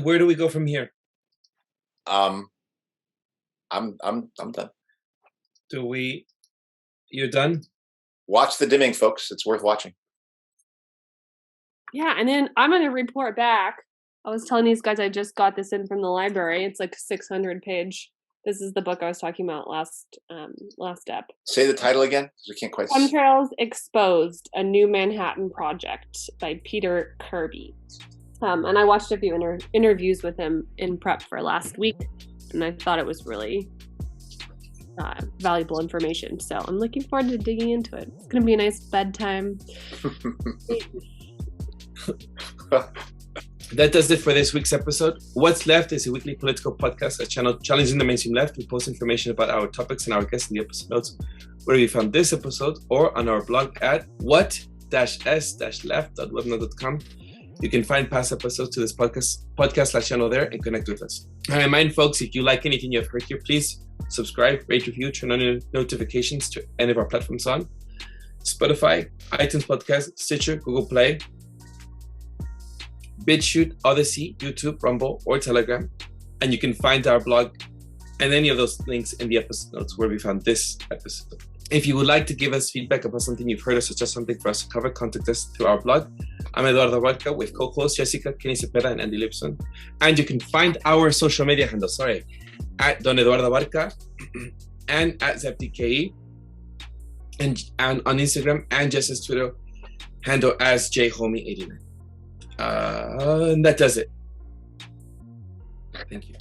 where do we go from here? I'm done. You're done? Watch The Dimming, folks. It's worth watching. Yeah, and then I'm going to report back. I was telling these guys I just got this in from the library. It's like 600 page. This is the book I was talking about last step. Say the title again, because we can't quite. Chemtrails Exposed: A New Manhattan Project by Peter Kirby. And I watched a few interviews with him in prep for last week, and I thought it was really valuable information. So I'm looking forward to digging into it. It's going to be a nice bedtime. That does it for this week's episode. What's Left is a weekly political podcast, a channel challenging the mainstream left. We post information about our topics and our guests in the episode notes where we found this episode, or on our blog at what-s-left.webnode.com. You can find past episodes to this podcast/channel there and connect with us. I remind folks, if you like anything you've heard here, please subscribe, rate, review, turn on your notifications to any of our platforms on Spotify, iTunes Podcast, Stitcher, Google Play, BitChute, Odyssey, YouTube, Rumble, or Telegram. And you can find our blog and any of those links in the episode notes where we found this episode. If you would like to give us feedback about something you've heard or suggest something for us to cover, contact us through our blog. I'm Eduardo Barca with co-hosts Jessica, Kenny Cepeda, and Andy Lipson. And you can find our social media handles, at Don Eduardo Barca and at ZepTKE, and on Instagram and Jess's Twitter handle as JHomie89. And that does it. Thank you.